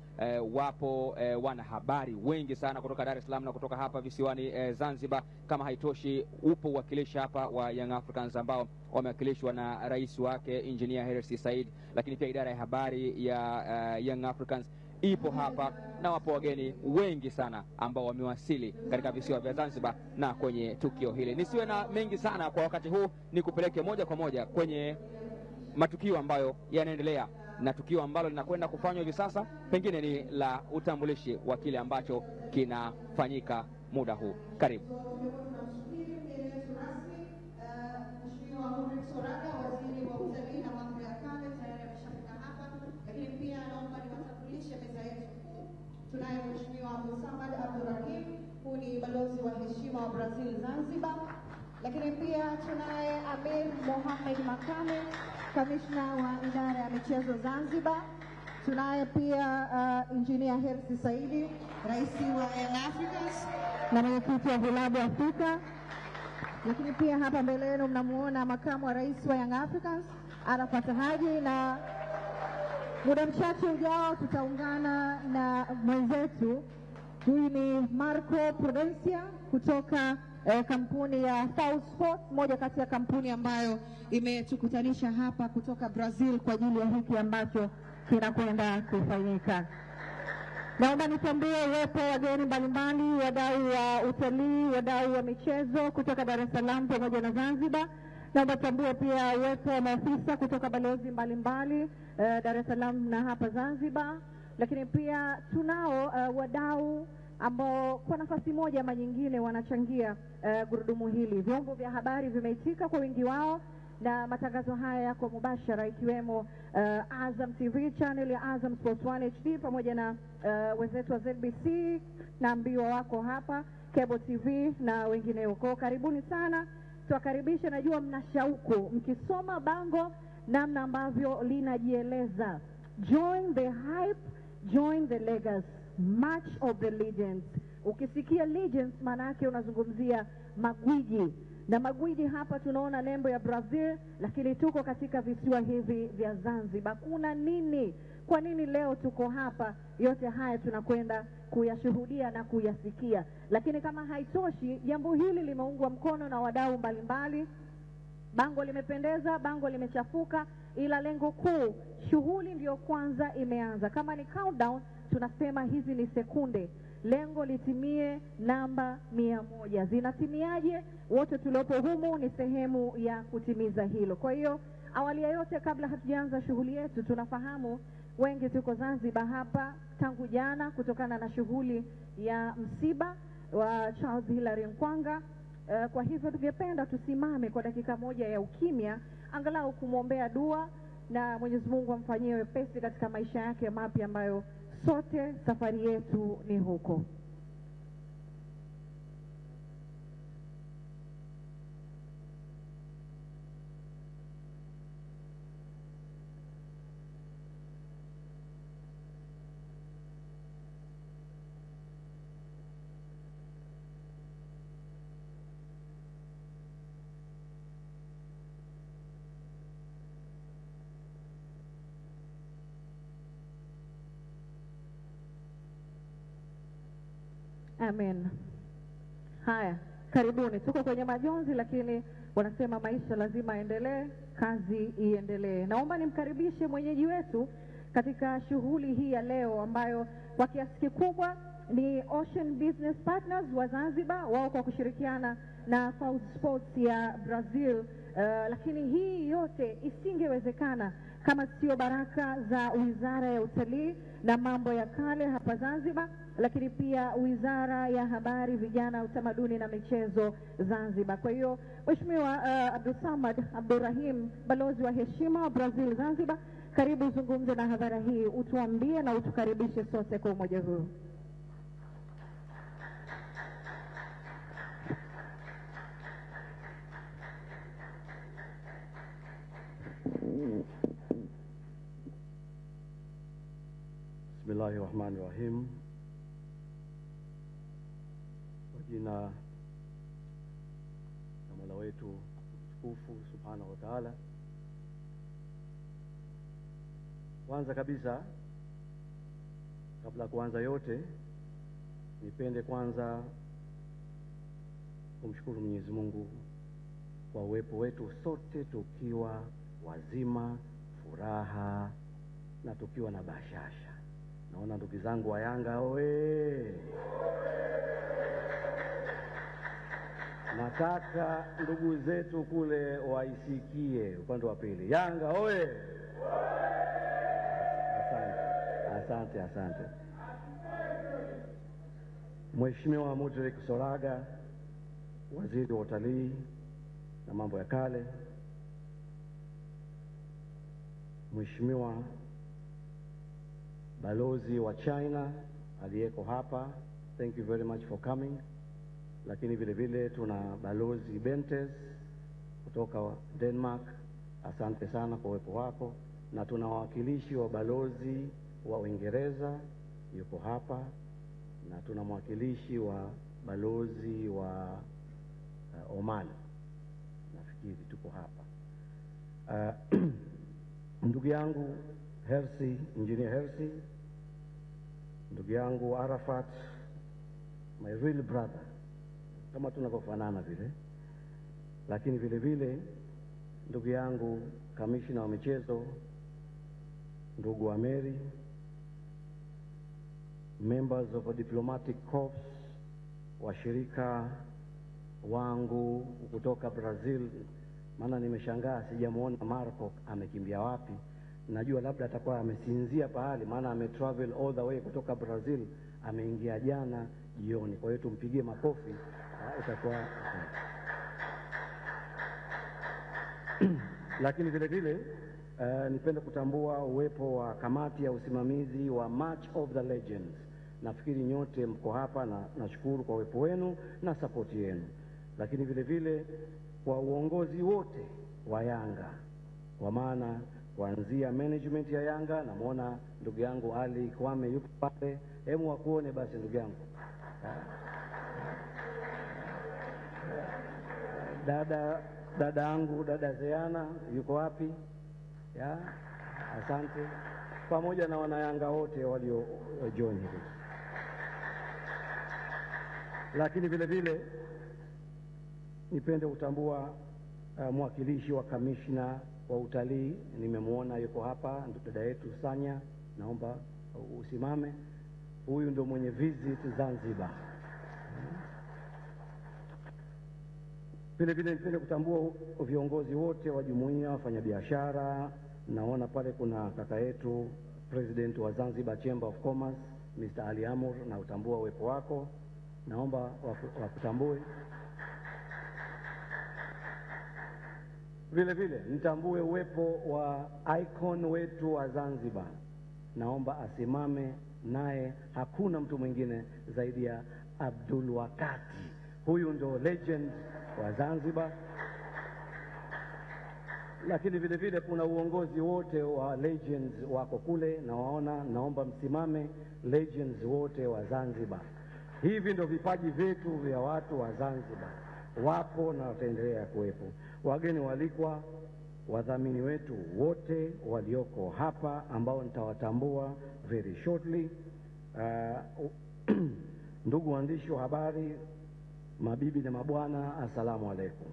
wapo wanahabari wengi sana kutoka Dar es Salaam na kutoka hapa visiwani Zanzibar. Kama haitoshi, upo uwakilishi hapa wa Young Africans ambao wamewakilishwa na rais wake Engineer Hersi Said, lakini pia idara ya habari ya Young Africans ipo hapa, na wapo wageni wengi sana ambao wamewasili katika visiwa vya Zanzibar na kwenye tukio hili. Nisiwe na mengi sana kwa wakati huu, nikupeleke moja kwa moja kwenye matukio ambayo yanaendelea, na tukio ambalo linakwenda kufanywa hivi sasa pengine ni la utambulishi wa kile ambacho kinafanyika muda huu. Karibu. Mheshimiwa Mudrik Suraga, waziri wa utalii na mambo ya kale, tayari ameshafika hapa, lakini pia naomba niwatambulishe meza yetu. Tunaye Mheshimiwa Abdulsamad Abdurrahim, huyu ni balozi wa heshima wa Brazil Zanzibar, lakini pia tunaye Amir Mohamed Makame, kamishna wa idara ya michezo Zanzibar. Tunaye pia Engineer Hersi Saidi, rais wa Young Africans na mwenyekiti wa vilabu Afrika. Lakini pia hapa mbele yenu mnamuona makamu wa rais wa Young Africans Arafat Haji, na muda mchache ujao tutaungana na mwenzetu. Huyu ni Marco Prudencia kutoka kampuni ya South Sports, moja kati ya kampuni ambayo imetukutanisha hapa kutoka Brazil kwa ajili ya hiki ambacho kinakwenda kufanyika. Naomba nitambue uwepo wageni mbalimbali, wadau wa utalii, wadau wa michezo kutoka Dar es Salaam pamoja na Zanzibar. Naomba tambue pia uwepo wa maafisa kutoka balozi mbalimbali Dar es Salaam na hapa Zanzibar. Lakini pia tunao wadau ambao kwa nafasi moja ama nyingine wanachangia gurudumu hili. Vyombo vya habari vimeitika kwa wingi wao, na matangazo haya yako mubashara, ikiwemo Azam TV, channel ya Azam Sports 1 HD pamoja na wenzetu wa ZBC na Mbiwa wako hapa, Cable TV na wengineo. Kwa karibuni sana, tuwakaribisha. Najua mna shauku mkisoma bango namna ambavyo linajieleza. Join the hype, join the legacy, March of the Legends. Ukisikia legends maana yake unazungumzia magwiji, na magwiji hapa tunaona nembo ya Brazil, lakini tuko katika visiwa hivi vya Zanzibar. Kuna nini? Kwa nini leo tuko hapa? Yote haya tunakwenda kuyashuhudia na kuyasikia. Lakini kama haitoshi, jambo hili limeungwa mkono na wadau mbalimbali. Bango limependeza, bango limechafuka, ila lengo kuu, shughuli ndio kwanza imeanza. Kama ni countdown, tunasema hizi ni sekunde. Lengo litimie namba 100. Zinatimiaje? Wote tuliopo humu ni sehemu ya kutimiza hilo. Kwa hiyo awali ya yote, kabla hatujaanza shughuli yetu, tunafahamu wengi tuko Zanzibar hapa tangu jana kutokana na shughuli ya msiba wa Charles Hilary Nkwanga. Kwa hivyo tungependa tusimame kwa dakika moja ya ukimya, angalau kumwombea dua na Mwenyezi Mungu amfanyie wepesi katika maisha yake mapya ambayo sote safari yetu ni huko. Amen. Haya, karibuni. Tuko kwenye majonzi, lakini wanasema maisha lazima yaendelee, kazi iendelee. Naomba nimkaribishe mwenyeji wetu katika shughuli hii ya leo ambayo kwa kiasi kikubwa ni Ocean Business Partners wa Zanzibar, wao kwa kushirikiana na Faust Sports ya Brazil. Lakini hii yote isingewezekana kama sio baraka za Wizara ya Utalii na Mambo ya Kale hapa Zanzibar, lakini pia Wizara ya Habari, Vijana, Utamaduni na Michezo Zanzibar. Kwa hiyo Mheshimiwa Abdulsamad Abdurrahim, balozi wa heshima wa Brazil Zanzibar, karibu uzungumze na hadhara hii, utuambie na utukaribishe sote kwa umoja huu. Bismillahirrahmanirrahim. Kwa jina la Mola wetu mtukufu Subhanahu wa Ta'ala. Kwanza kabisa, kabla kuanza yote, nipende kwanza kumshukuru Mwenyezi Mungu kwa uwepo wetu sote tukiwa wazima, furaha na tukiwa na bashasha. Naona ndugu zangu wa Yanga oe. Nataka ndugu zetu kule waisikie upande wa pili. Yanga oe. Asante. Mheshimiwa Mudrik Soraga, Waziri wa Utalii na Mambo ya Kale. Mheshimiwa Balozi wa China aliyeko hapa, thank you very much for coming. Lakini vile vile tuna Balozi Bentes kutoka Denmark, asante sana kwa uwepo wako, na tuna wawakilishi wa balozi wa Uingereza yuko hapa, na tuna mwakilishi wa balozi wa Oman, nafikiri tuko hapa. Ndugu yangu Hersi, Engineer Hersi, ndugu yangu Arafat, my real brother, kama tunavyofanana vile. Lakini vile vile ndugu yangu Kamishna wa Michezo, ndugu wa Mary, members of a diplomatic corps, washirika wangu kutoka Brazil. Maana nimeshangaa sijamuona Marco, amekimbia wapi? Najua labda atakuwa amesinzia pahali, maana ametravel all the way kutoka Brazil, ameingia jana jioni. Kwa hiyo tumpigie makofi, itakuwa lakini vile vile nipende kutambua uwepo wa kamati ya usimamizi wa Match of the Legends. Nafikiri nyote mko hapa na nashukuru kwa uwepo wenu na support yenu. Lakini vile vile kwa uongozi wote wa Yanga, kwa maana kuanzia management ya Yanga, namuona ndugu yangu Ali Kwame yuko pale, hebu wakuone basi ndugu yangu. Dada yangu dada Zeana yuko wapi? Ya, asante. Pamoja na wanayanga wote walio join hivi. Lakini vile vile nipende kutambua mwakilishi wa kamishna wa utalii, nimemuona yuko hapa, dada yetu Sanya, naomba usimame. Huyu ndio mwenye visit Zanzibar. Vile vile nipende kutambua viongozi wote wa jumuiya, wafanyabiashara. Naona pale kuna kaka yetu President wa Zanzibar Chamber of Commerce, Mr. Ali Amur, na utambua uwepo wako, naomba wakutambue. Vile vile nitambue uwepo wa icon wetu wa Zanzibar, naomba asimame, naye hakuna mtu mwingine zaidi ya Abdul Wakati. Huyu ndo legend wa Zanzibar. Lakini vile vile kuna uongozi wote wa legends wako kule, na waona, naomba msimame legends wote wa Zanzibar. Hivi ndo vipaji vyetu vya watu wa Zanzibar, wapo na wataendelea kuwepo. Wageni walikwa, wadhamini wetu wote walioko hapa ambao nitawatambua very shortly. Ndugu waandishi wa habari, mabibi na mabwana, assalamu alaikum.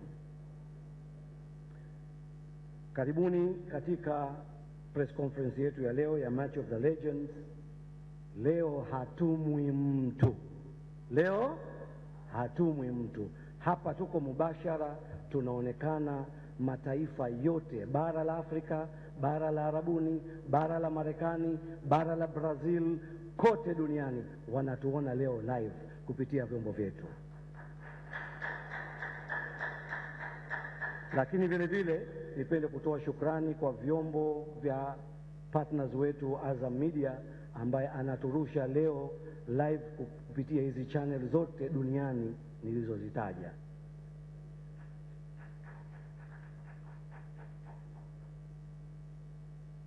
Karibuni katika press conference yetu ya leo ya Match of the Legends. Leo hatumwi mtu. Leo hatumwi mtu. Hapa tuko mubashara, tunaonekana mataifa yote, bara la Afrika, bara la Arabuni, bara la Marekani, bara la Brazil, kote duniani wanatuona leo live kupitia vyombo vyetu. Lakini vile vile nipende kutoa shukrani kwa vyombo vya partners wetu Azam Media ambaye anaturusha leo live kupitia hizi channel zote duniani nilizozitaja.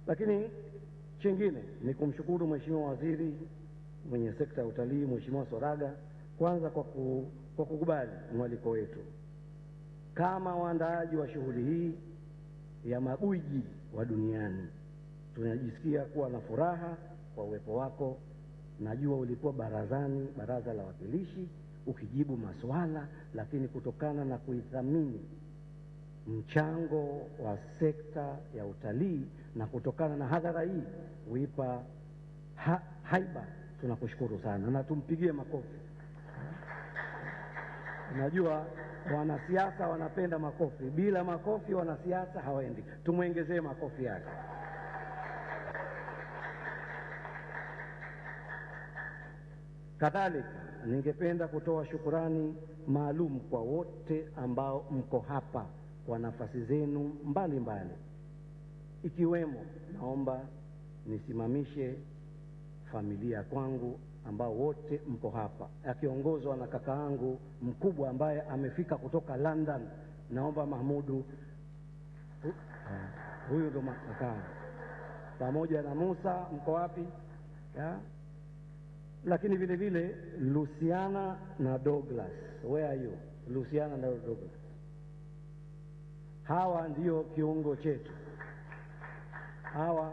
Lakini chingine ni kumshukuru Mheshimiwa Waziri mwenye sekta ya utalii, Mheshimiwa Soraga, kwanza kwa kukubali mwaliko wetu. Kama waandaaji wa shughuli hii ya magwiji wa duniani, tunajisikia kuwa na furaha kwa uwepo wako. Najua ulikuwa barazani, baraza la wawakilishi, ukijibu maswala, lakini kutokana na kuithamini mchango wa sekta ya utalii na kutokana na hadhara hii kuipa haiba, tunakushukuru sana na tumpigie makofi. Najua wanasiasa wanapenda makofi, bila makofi wanasiasa hawaendi. Tumuongezee makofi yake. Kadhalika ningependa kutoa shukurani maalum kwa wote ambao mko hapa kwa nafasi zenu mbalimbali, ikiwemo, naomba nisimamishe familia kwangu ambao wote mko hapa, akiongozwa na kakaangu mkubwa ambaye amefika kutoka London. Naomba Mahmudu, huyu ndo kakaangu, pamoja na Musa. Mko wapi ya? Lakini vile vile Luciana na Douglas, where are you? Luciana na Douglas, hawa ndio kiungo chetu. Hawa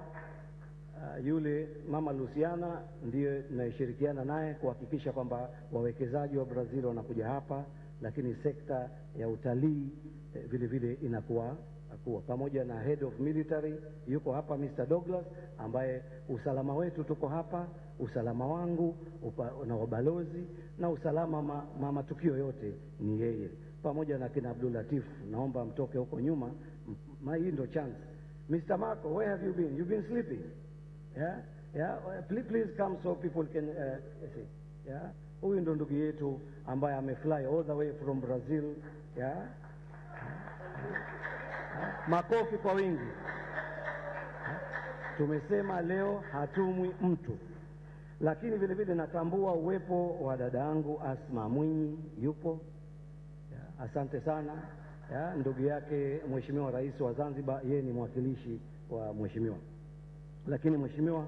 yule mama Luciana ndiye tunayeshirikiana naye kuhakikisha kwamba wawekezaji wa Brazil wanakuja hapa, lakini sekta ya utalii vile vile inakuwa pamoja na head of military yuko hapa Mr. Douglas, ambaye usalama wetu tuko hapa, usalama wangu na wabalozi na usalama matukio yote ni yeye, pamoja na kina Abdul Latif. Naomba mtoke huko nyuma, hii ndo chance. Mr. Marco, where have you been? You've been sleeping? Yeah, please come so people can see. Yeah, huyu ndo ndugu yetu ambaye amefly all the way from Brazil. Yeah, makofi kwa wingi. Tumesema leo hatumwi mtu, lakini vile vile natambua uwepo wa dada yangu Asma Mwinyi yupo. Yeah, asante sana. Yeah, ndugu yake Mheshimiwa Rais wa Zanzibar, yeye ni mwakilishi wa mheshimiwa. Lakini mheshimiwa,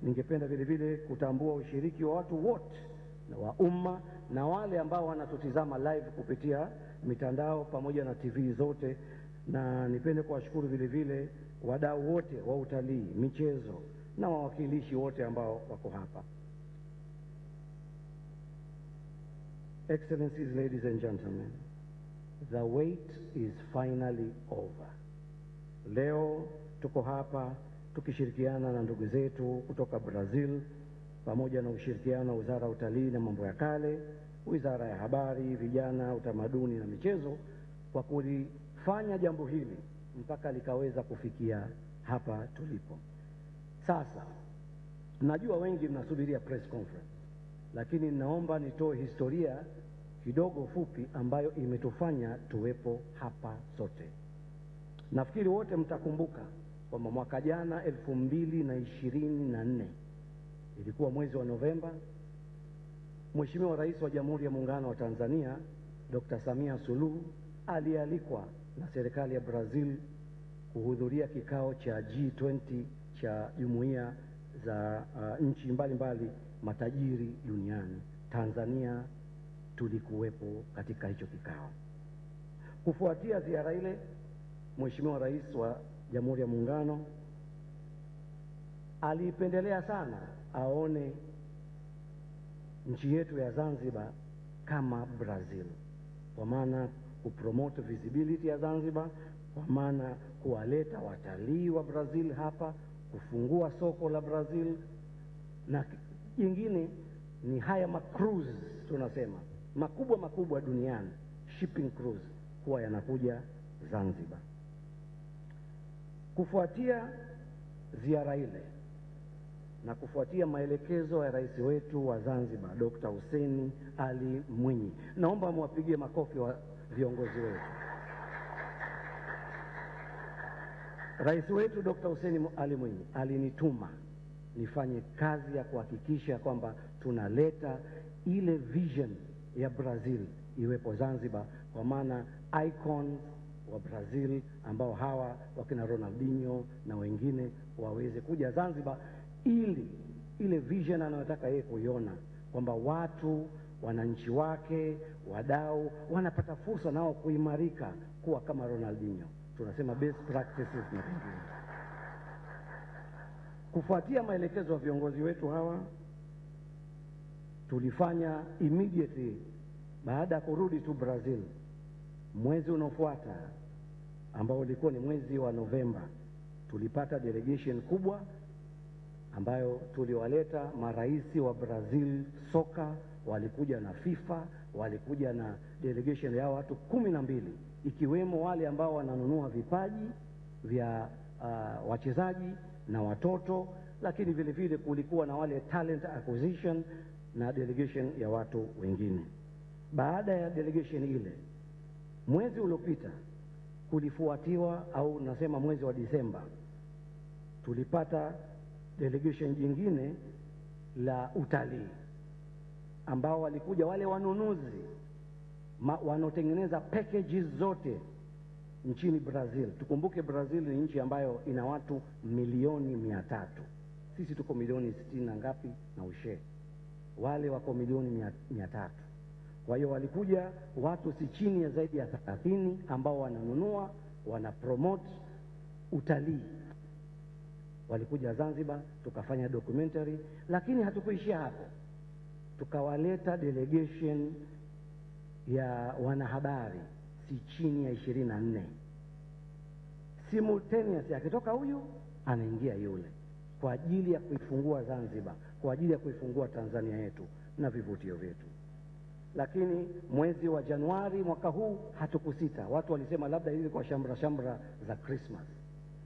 ningependa vile vile kutambua ushiriki wa watu wote na wa umma na wale ambao wanatutizama live kupitia mitandao pamoja na TV zote, na nipende kuwashukuru vile vile wadau wote wa utalii, michezo na wawakilishi wote ambao wako hapa. Excellencies, ladies and gentlemen, the wait is finally over. Leo tuko hapa tukishirikiana na ndugu zetu kutoka Brazil, pamoja na ushirikiano na Wizara ya Utalii na Mambo ya Kale, Wizara ya Habari, Vijana, Utamaduni na Michezo, kwa kulifanya jambo hili mpaka likaweza kufikia hapa tulipo. Sasa najua wengi mnasubiria press conference, lakini naomba nitoe historia kidogo fupi ambayo imetufanya tuwepo hapa sote. Nafikiri wote mtakumbuka kwamba mwaka jana 2024 ilikuwa mwezi wa Novemba, Mheshimiwa Rais wa Jamhuri ya Muungano wa Tanzania Dr. Samia Suluhu alialikwa na serikali ya Brazil kuhudhuria kikao cha G20 cha jumuiya za nchi mbalimbali matajiri duniani. Tanzania tulikuwepo katika hicho kikao. Kufuatia ziara ile, Mheshimiwa Rais wa Jamhuri ya Muungano alipendelea sana aone nchi yetu ya Zanzibar kama Brazil, kwa maana kupromote visibility ya Zanzibar, kwa maana kuwaleta watalii wa Brazil hapa, kufungua soko la Brazil, na jingine ni haya macruise tunasema makubwa duniani, shipping cruise, kuwa yanakuja Zanzibar. Kufuatia ziara ile na kufuatia maelekezo ya rais wetu wa Zanzibar Dr. Hussein Ali Mwinyi, naomba mwapigie makofi wa viongozi wetu. Rais wetu Dr. Hussein Ali Mwinyi alinituma nifanye kazi ya kuhakikisha kwamba tunaleta ile vision ya Brazil iwepo Zanzibar, kwa maana icons wa Brazil ambao hawa wakina Ronaldinho na wengine waweze kuja Zanzibar, ili ile vision anayotaka yeye kuiona kwamba watu, wananchi wake, wadau wanapata fursa nao kuimarika kuwa kama Ronaldinho. Tunasema best practices na vingine. Kufuatia maelekezo ya viongozi wetu hawa, tulifanya immediately baada ya kurudi tu Brazil, mwezi unaofuata ambao ulikuwa ni mwezi wa Novemba, tulipata delegation kubwa ambayo tuliwaleta maraisi wa Brazil soka, walikuja na FIFA, walikuja na delegation ya watu 12, ikiwemo wale ambao wananunua vipaji vya wachezaji na watoto, lakini vile vile kulikuwa na wale talent acquisition na delegation ya watu wengine. Baada ya delegation ile, mwezi uliopita kulifuatiwa, au nasema mwezi wa Disemba, tulipata delegation jingine la utalii ambao walikuja wale wanunuzi wanaotengeneza packages zote nchini Brazil. Tukumbuke Brazil ni nchi ambayo ina watu milioni 300. Sisi tuko milioni 60 na ngapi na ushe. Wale wako milioni 300. Kwa hiyo walikuja watu si chini ya zaidi ya 30 ambao wananunua, wana promote utalii. Walikuja Zanzibar, tukafanya documentary, lakini hatukuishia hapo. Tukawaleta delegation ya wanahabari si chini ya 24. Simultaneous, akitoka huyu anaingia yule, kwa ajili ya kuifungua Zanzibar, kwa ajili ya kuifungua Tanzania yetu na vivutio vyetu. Lakini mwezi wa Januari mwaka huu hatukusita. Watu walisema labda hivi kwa shamra za Christmas,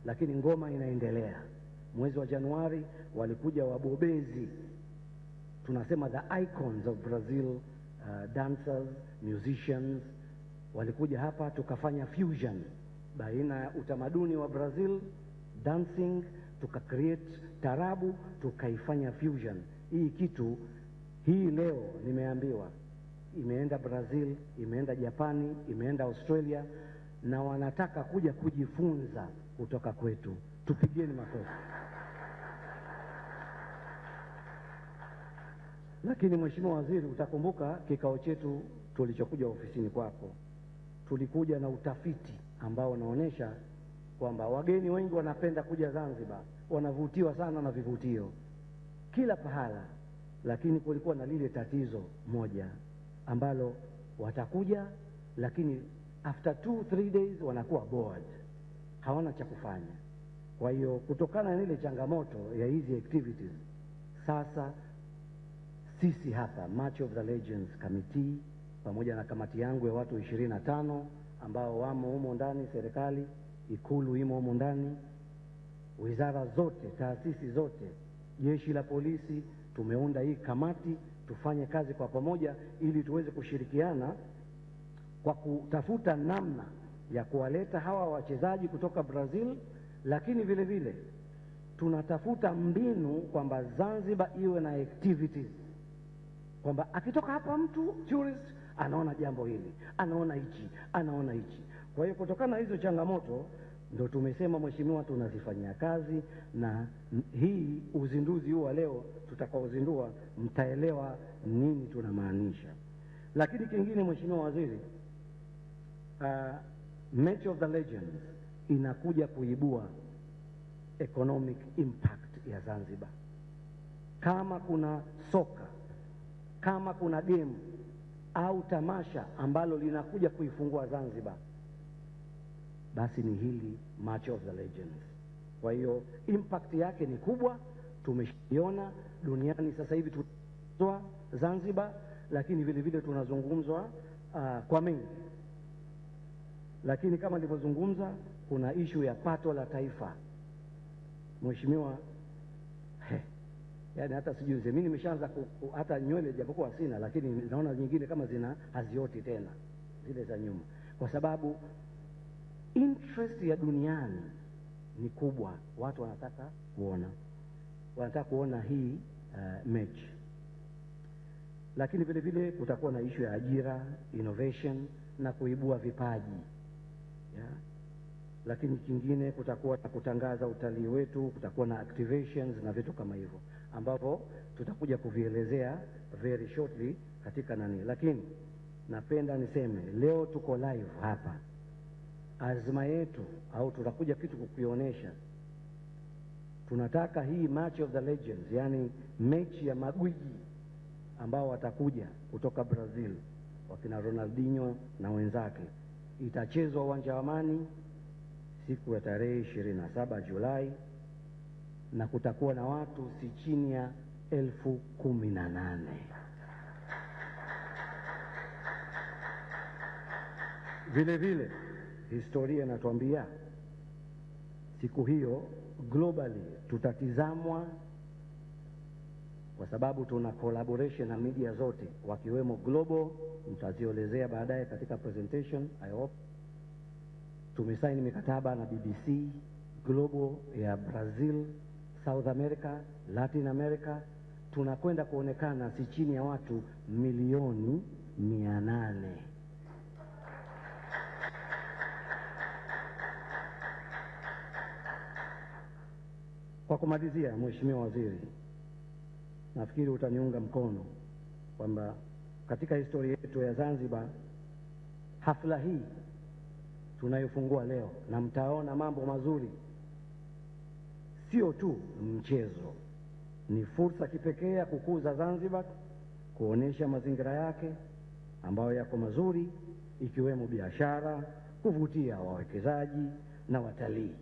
lakini ngoma inaendelea. Mwezi wa Januari walikuja wabobezi, tunasema the icons of Brazil, dancers, musicians, walikuja hapa, tukafanya fusion baina ya utamaduni wa Brazil dancing, tukacreate tarabu, tukaifanya fusion. Hii kitu hii leo nimeambiwa imeenda Brazil, imeenda Japani, imeenda Australia, na wanataka kuja kujifunza kutoka kwetu. Tupigeni makofi. Lakini Mheshimiwa Waziri, utakumbuka kikao chetu tulichokuja ofisini kwako, tulikuja na utafiti ambao unaonyesha kwamba wageni wengi wanapenda kuja Zanzibar, wanavutiwa sana na vivutio kila pahala, lakini kulikuwa na lile tatizo moja ambalo watakuja, lakini after 2-3 days wanakuwa bored, hawana cha kufanya. Kwa hiyo kutokana na ile changamoto ya hizi activities, sasa sisi hapa March of the Legends Committee pamoja na kamati yangu ya watu 25 ambao wamo humo ndani, serikali, Ikulu imo humo ndani, wizara zote, taasisi zote, jeshi la polisi, tumeunda hii kamati tufanye kazi kwa pamoja ili tuweze kushirikiana kwa kutafuta namna ya kuwaleta hawa wachezaji kutoka Brazil, lakini vile vile tunatafuta mbinu kwamba Zanzibar iwe na activities, kwamba akitoka hapa mtu tourist anaona jambo hili, anaona hichi, anaona hichi. Kwa hiyo kutokana na hizo changamoto ndio tumesema Mheshimiwa, tunazifanyia kazi, na hii uzinduzi huu wa leo tutakaozindua mtaelewa nini tunamaanisha. Lakini kingine Mheshimiwa Waziri, Match of the Legends inakuja kuibua economic impact ya Zanzibar. Kama kuna soka kama kuna game au tamasha ambalo linakuja kuifungua Zanzibar, basi ni hili Match of the Legends. Kwa hiyo impact yake ni kubwa, tumeshiona duniani sasa hivi tunazungumzwa Zanzibar, lakini vile vile tunazungumzwa kwa mengi. Lakini kama nilivyozungumza, kuna issue ya pato la taifa. Mheshimiwa, yani hata sijui mimi nimeshaanza hata nywele japokuwa sina, lakini naona nyingine kama hazioti tena zile za nyuma, kwa sababu interest ya duniani ni kubwa. Watu wanataka kuona hii mechi. Lakini vile vile kutakuwa na issue ya ajira, innovation na kuibua vipaji, yeah. Lakini kingine kutakuwa na kutangaza utalii wetu, kutakuwa na activations na vitu kama hivyo ambavyo tutakuja kuvielezea very shortly katika nani. Lakini napenda niseme leo tuko live hapa, azma yetu au tutakuja kitu kukionyesha, tunataka hii Match of the Legends, yani mechi ya magwiji ambao watakuja kutoka Brazil, wakina Ronaldinho na wenzake, itachezwa uwanja wa Amani siku ya tarehe 27 Julai, na kutakuwa na watu si chini ya 18,000. Vile vile historia inatuambia siku hiyo globally tutatizamwa, kwa sababu tuna collaboration na media zote wakiwemo Global, mtazielezea baadaye katika presentation I hope. Tumesaini mikataba na BBC Global ya Brazil, South America, Latin America. Tunakwenda kuonekana si chini ya watu 800,000. Kwa kumalizia, Mheshimiwa Waziri, nafikiri utaniunga mkono kwamba katika historia yetu ya Zanzibar, hafla hii tunayofungua leo, na mtaona mambo mazuri, sio tu mchezo, ni fursa kipekee ya kukuza Zanzibar, kuonesha mazingira yake ambayo yako mazuri, ikiwemo biashara, kuvutia wawekezaji na watalii.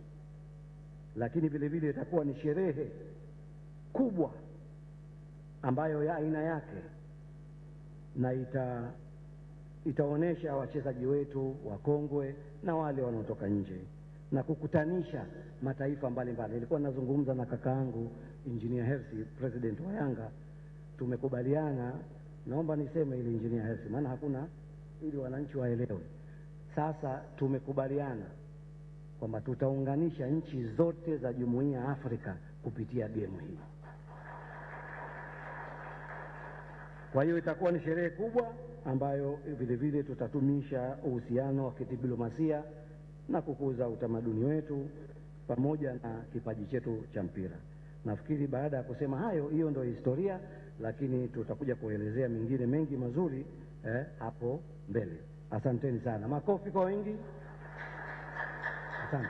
Lakini vile vile itakuwa ni sherehe kubwa ambayo ya aina yake, na itaonesha wachezaji wetu wakongwe na wale wanaotoka nje, na kukutanisha mataifa mbalimbali. Nilikuwa nazungumza na kakaangu Engineer Hersi, president wa Yanga, tumekubaliana, naomba niseme ili Engineer Hersi maana hakuna, ili wananchi waelewe. Sasa tumekubaliana kwamba tutaunganisha nchi zote za Jumuiya ya Afrika kupitia game hii. Kwa hiyo itakuwa ni sherehe kubwa ambayo vile vile tutatumisha uhusiano wa kidiplomasia na kukuza utamaduni wetu pamoja na kipaji chetu cha mpira. Nafikiri baada ya kusema hayo, hiyo ndio historia, lakini tutakuja kuelezea mengine mengi mazuri hapo mbele. Asanteni sana. Makofi kwa wengi. Asante.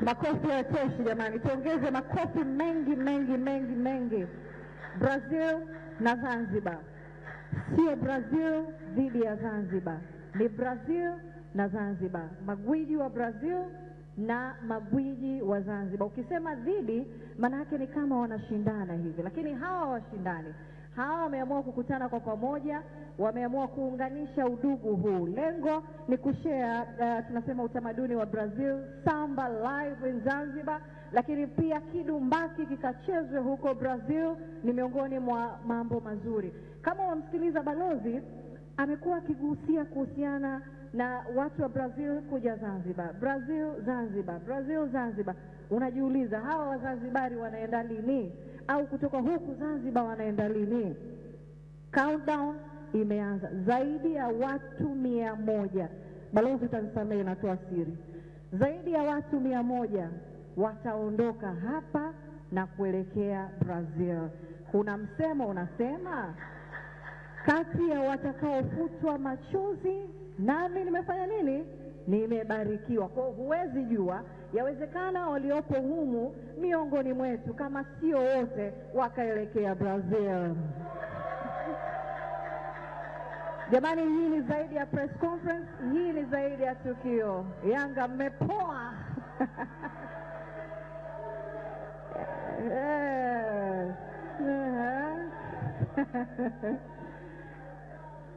Makofi ya toshi jamani, tuongeze makofi mengi mengi mengi mengi. Brazil na Zanzibar, sio Brazil dhidi ya Zanzibar, ni Brazil na Zanzibar, magwiji wa Brazil na magwiji wa Zanzibar. Ukisema dhidi, maana yake ni kama wanashindana hivi, lakini hawa washindani, hawa wameamua kukutana kwa pamoja, wameamua kuunganisha udugu huu. Lengo ni kushare tunasema utamaduni wa Brazil, samba live in Zanzibar, lakini pia kidumbaki kikachezwe huko Brazil, ni miongoni mwa mambo mazuri. Kama wamsikiliza balozi, amekuwa akigusia kuhusiana na watu wa Brazil kuja Zanzibar, Brazil Zanzibar, Brazil Zanzibar. Unajiuliza hawa Wazanzibari wanaenda lini, au kutoka huku Zanzibar wanaenda lini? Countdown imeanza. Zaidi ya watu 100, balozi utanisamehe natoa siri, zaidi ya watu 100 wataondoka hapa na kuelekea Brazil. Kuna msemo unasema, kati ya watakaofutwa machozi nami nimefanya nini? Nimebarikiwa. Kwa huwezi jua Yawezekana waliopo humu miongoni mwetu kama sio wote wakaelekea Brazil. Jamani, hii ni zaidi ya press conference, hii ni zaidi ya tukio. Yanga mmepoa.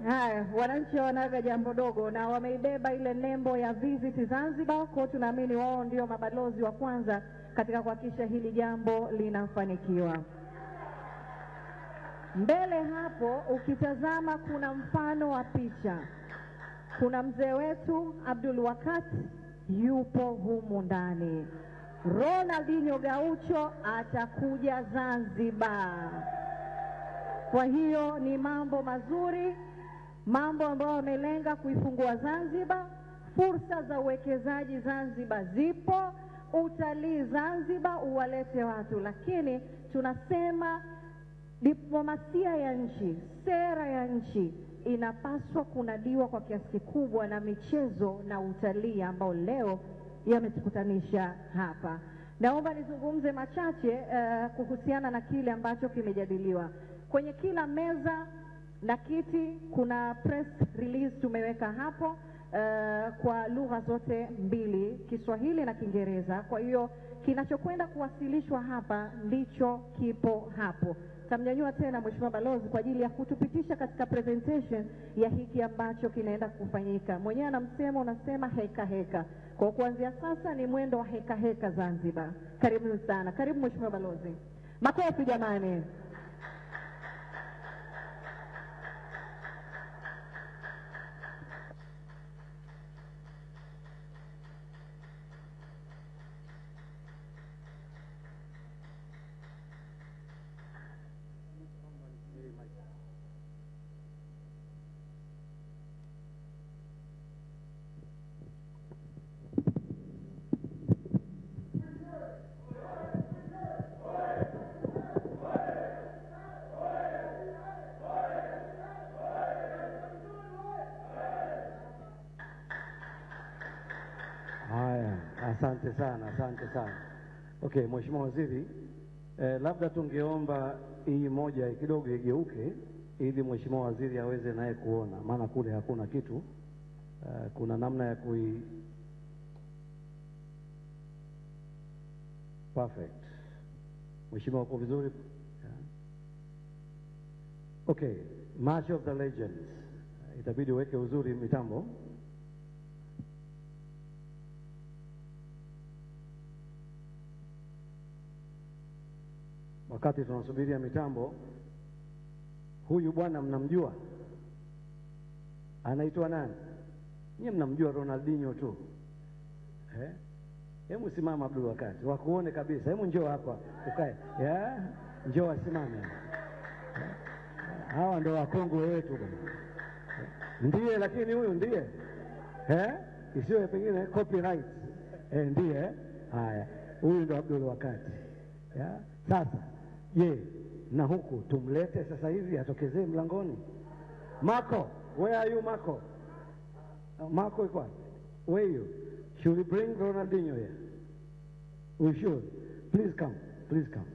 Haya, wananchi wanaga jambo dogo na wameibeba ile nembo ya Visit Zanzibar, kwa tunaamini wao ndio mabalozi wa kwanza katika kuhakikisha hili jambo linafanikiwa. Mbele hapo ukitazama kuna mfano wa picha. Kuna mzee wetu Abdul Wakati yupo humu ndani. Ronaldinho Gaucho atakuja Zanzibar. Kwa hiyo ni mambo mazuri, mambo ambayo wamelenga kuifungua Zanzibar. Fursa za uwekezaji Zanzibar zipo, utalii Zanzibar uwalete watu, lakini tunasema diplomasia ya nchi, sera ya nchi inapaswa kunadiwa kwa kiasi kikubwa na michezo na utalii ambao leo yametukutanisha hapa. Naomba nizungumze machache kuhusiana na kile ambacho kimejadiliwa. Kwenye kila meza na kiti kuna press release tumeweka hapo kwa lugha zote mbili, Kiswahili na Kiingereza. Kwa hiyo kinachokwenda kuwasilishwa hapa ndicho kipo hapo. Tamnyanyua tena Mheshimiwa Balozi kwa ajili ya kutupitisha katika presentation ya hiki ambacho kinaenda kufanyika. Mwenyewe anamsema unasema heka heka. Kwa kuanzia sasa ni mwendo wa heka heka Zanzibar. Karibu sana. Karibu Mheshimiwa Balozi. Makofi jamani. Asante sana, asante sana. Okay, Mheshimiwa Waziri, labda tungeomba hii moja kidogo igeuke ili Mheshimiwa Waziri aweze naye kuona, maana kule hakuna kitu. Kuna namna ya perfect. Mheshimiwa uko vizuri? Yeah. Okay, March of the Legends. Itabidi uweke uzuri mitambo. Wakati tunasubiria mitambo, huyu bwana mnamjua? Anaitwa nani? Nyie mnamjua Ronaldinho tu. Hebu simama Abdul Wakati, wakuone kabisa. Hebu njoo hapa ukae. Njoo asimame. Hawa ndio wakongwe wetu bwana. Ndiye, lakini huyu ndiye. Isiwe pengine copyright. Ndiye. Haya, huyu ndio Abdul Wakati. Sasa na huku tumlete sasa hivi atokezee mlangoni. Marco, where are you Marco? Marco iko wapi? Where you? Should we bring Ronaldinho here? We should. Please come, please come.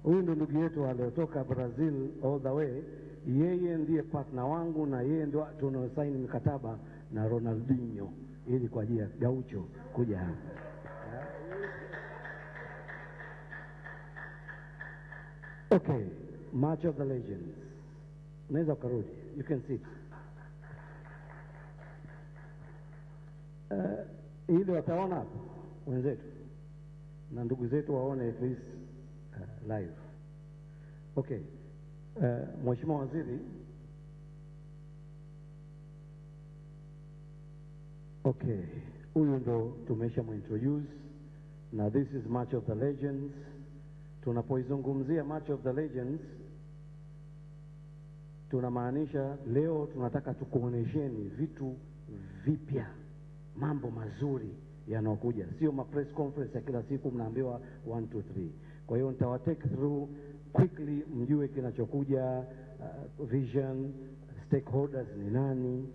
Huyu ndo ndugu yetu aliotoka Brazil all the way. Yeye ndiye partner wangu na yeye ndio tunaosaini mkataba na Ronaldinho ili kwa ajili ya Gaucho kuja hapa. Okay, March of the Legends. Unaweza ukarudi. You can sit. Ili wataona hapo wenzetu na ndugu zetu waone at least live. Okay. Mheshimiwa Waziri. Okay, huyu ndo tumesha muintroduce na this is March of the Legends. Tunapoizungumzia March of the Legends tunamaanisha leo tunataka tukuonesheni vitu vipya, mambo mazuri yanayokuja, sio ma press conference ya kila siku mnaambiwa 1 2 3. Kwa hiyo nitawatake through quickly mjue kinachokuja, vision, stakeholders ni nani,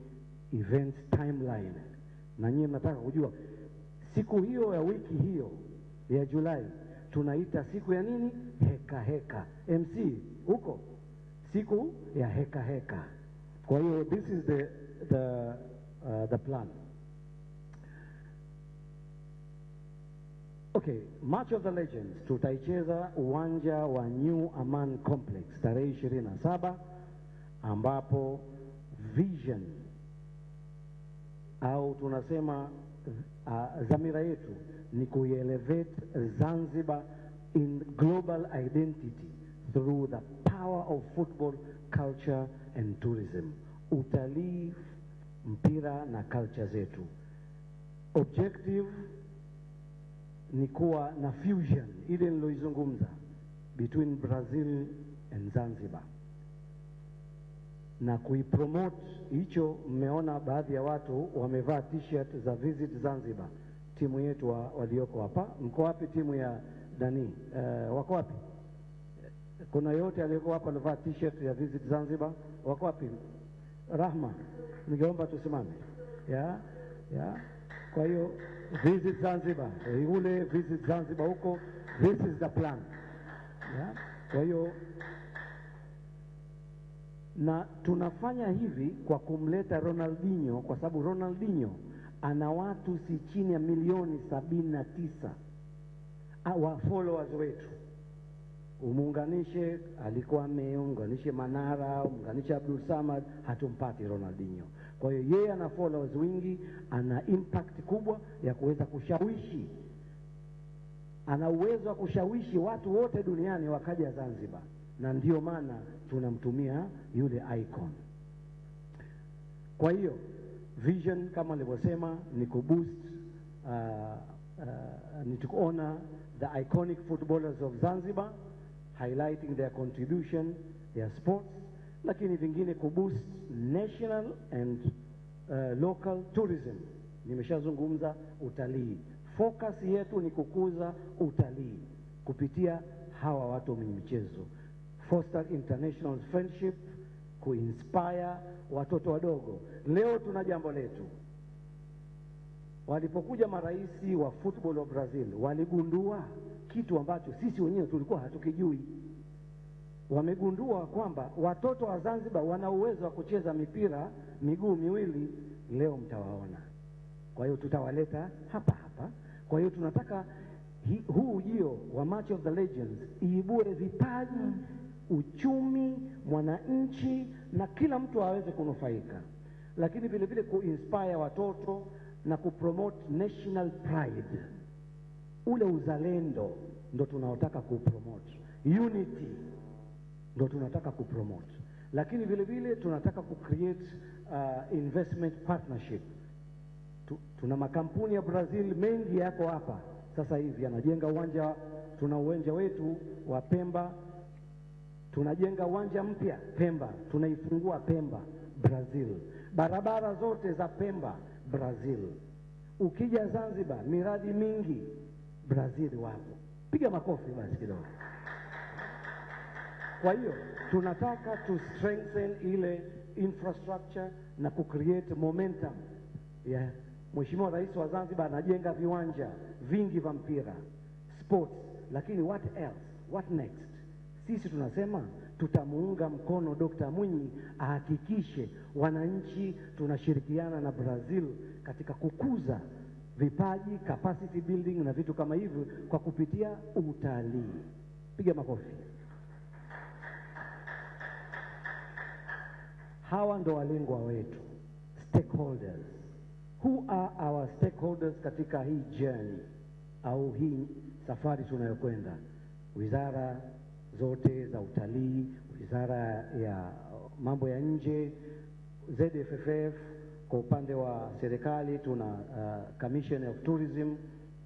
events timeline. Na nyinyi mnataka kujua Siku hiyo ya wiki hiyo ya Julai tunaita siku ya nini? Heka heka. MC huko, siku ya heka heka. Kwa hiyo this is the plan. Okay, March of the Legends tutaicheza uwanja wa New Aman Complex tarehe 27, ambapo vision au tunasema dhamira yetu ni kuelevate Zanzibar in global identity through the power of football, culture and tourism. Utalii, mpira na culture zetu. Objective ni kuwa na fusion ile niloizungumza between Brazil and Zanzibar na kuipromote hicho. Mmeona baadhi ya watu wamevaa t-shirt za Visit Zanzibar, timu yetu walioko hapa. Mko wapi timu ya Dani? Wako wapi? Kuna yote aliyoko hapa alivaa t-shirt ya Visit Zanzibar? Wako wapi? Rahma, ningeomba tusimame. Ya. Kwa hiyo Visit Zanzibar, ule Visit Zanzibar huko, this is the plan. Ya. Kwa hiyo na tunafanya hivi kwa kumleta Ronaldinho, kwa sababu Ronaldinho ana watu si chini ya milioni 79 wa followers wetu. Umuunganishe, alikuwa ameunganishe Manara, umuunganishe Abdul Samad, hatumpati Ronaldinho. Kwa hiyo yeye ana followers wingi, ana impact kubwa ya kuweza kushawishi, ana uwezo wa kushawishi watu wote duniani wakaja Zanzibar, na ndio maana tunamtumia yule icon. Kwa hiyo vision kama nilivyosema ni kuboost ni to honor the iconic footballers of Zanzibar, highlighting their contribution, their sports, lakini vingine kuboost national and local tourism. Nimeshazungumza utalii. Focus yetu ni kukuza utalii kupitia hawa watu wenye michezo. Foster international friendship, kuinspire watoto wadogo. Leo tuna jambo letu. Walipokuja maraisi wa football wa Brazil, waligundua kitu ambacho sisi wenyewe tulikuwa hatukijui. Wamegundua kwamba watoto wa Zanzibar wana uwezo wa kucheza mipira miguu miwili. Leo mtawaona. Kwa hiyo tutawaleta hapa hapa. Kwa hiyo tunataka huu ujio wa March of the Legends iibue vipaji, uchumi, mwananchi na kila mtu aweze kunufaika, lakini vile vile kuinspire watoto na kupromote national pride. Ule uzalendo ndo tunaotaka kupromote, unity ndo tunataka kupromote, lakini vile vile tunataka kucreate investment partnership. Tuna makampuni ya Brazil mengi yako hapa sasa hivi yanajenga uwanja. Tuna uwanja wetu wa Pemba, tunajenga uwanja mpya Pemba, tunaifungua Pemba, Brazil. Barabara zote za Pemba, Brazil. Ukija Zanzibar, miradi mingi Brazil wapo. Piga makofi basi kidogo. Kwa hiyo tunataka to strengthen ile infrastructure na kucreate momentum. Yeah. Mheshimiwa Rais wa Zanzibar anajenga viwanja vingi vya mpira, sports, lakini what else? What next? Sisi tunasema tutamuunga mkono Dr. Mwinyi ahakikishe wananchi tunashirikiana na Brazil katika kukuza vipaji, capacity building na vitu kama hivyo kwa kupitia utalii. Piga makofi. Hawa ndo walengwa wetu, stakeholders. Who are our stakeholders katika hii journey au hii safari tunayokwenda? Wizara zote za utalii, wizara ya mambo ya nje, ZFFF, kwa upande wa serikali tuna Commission of Tourism,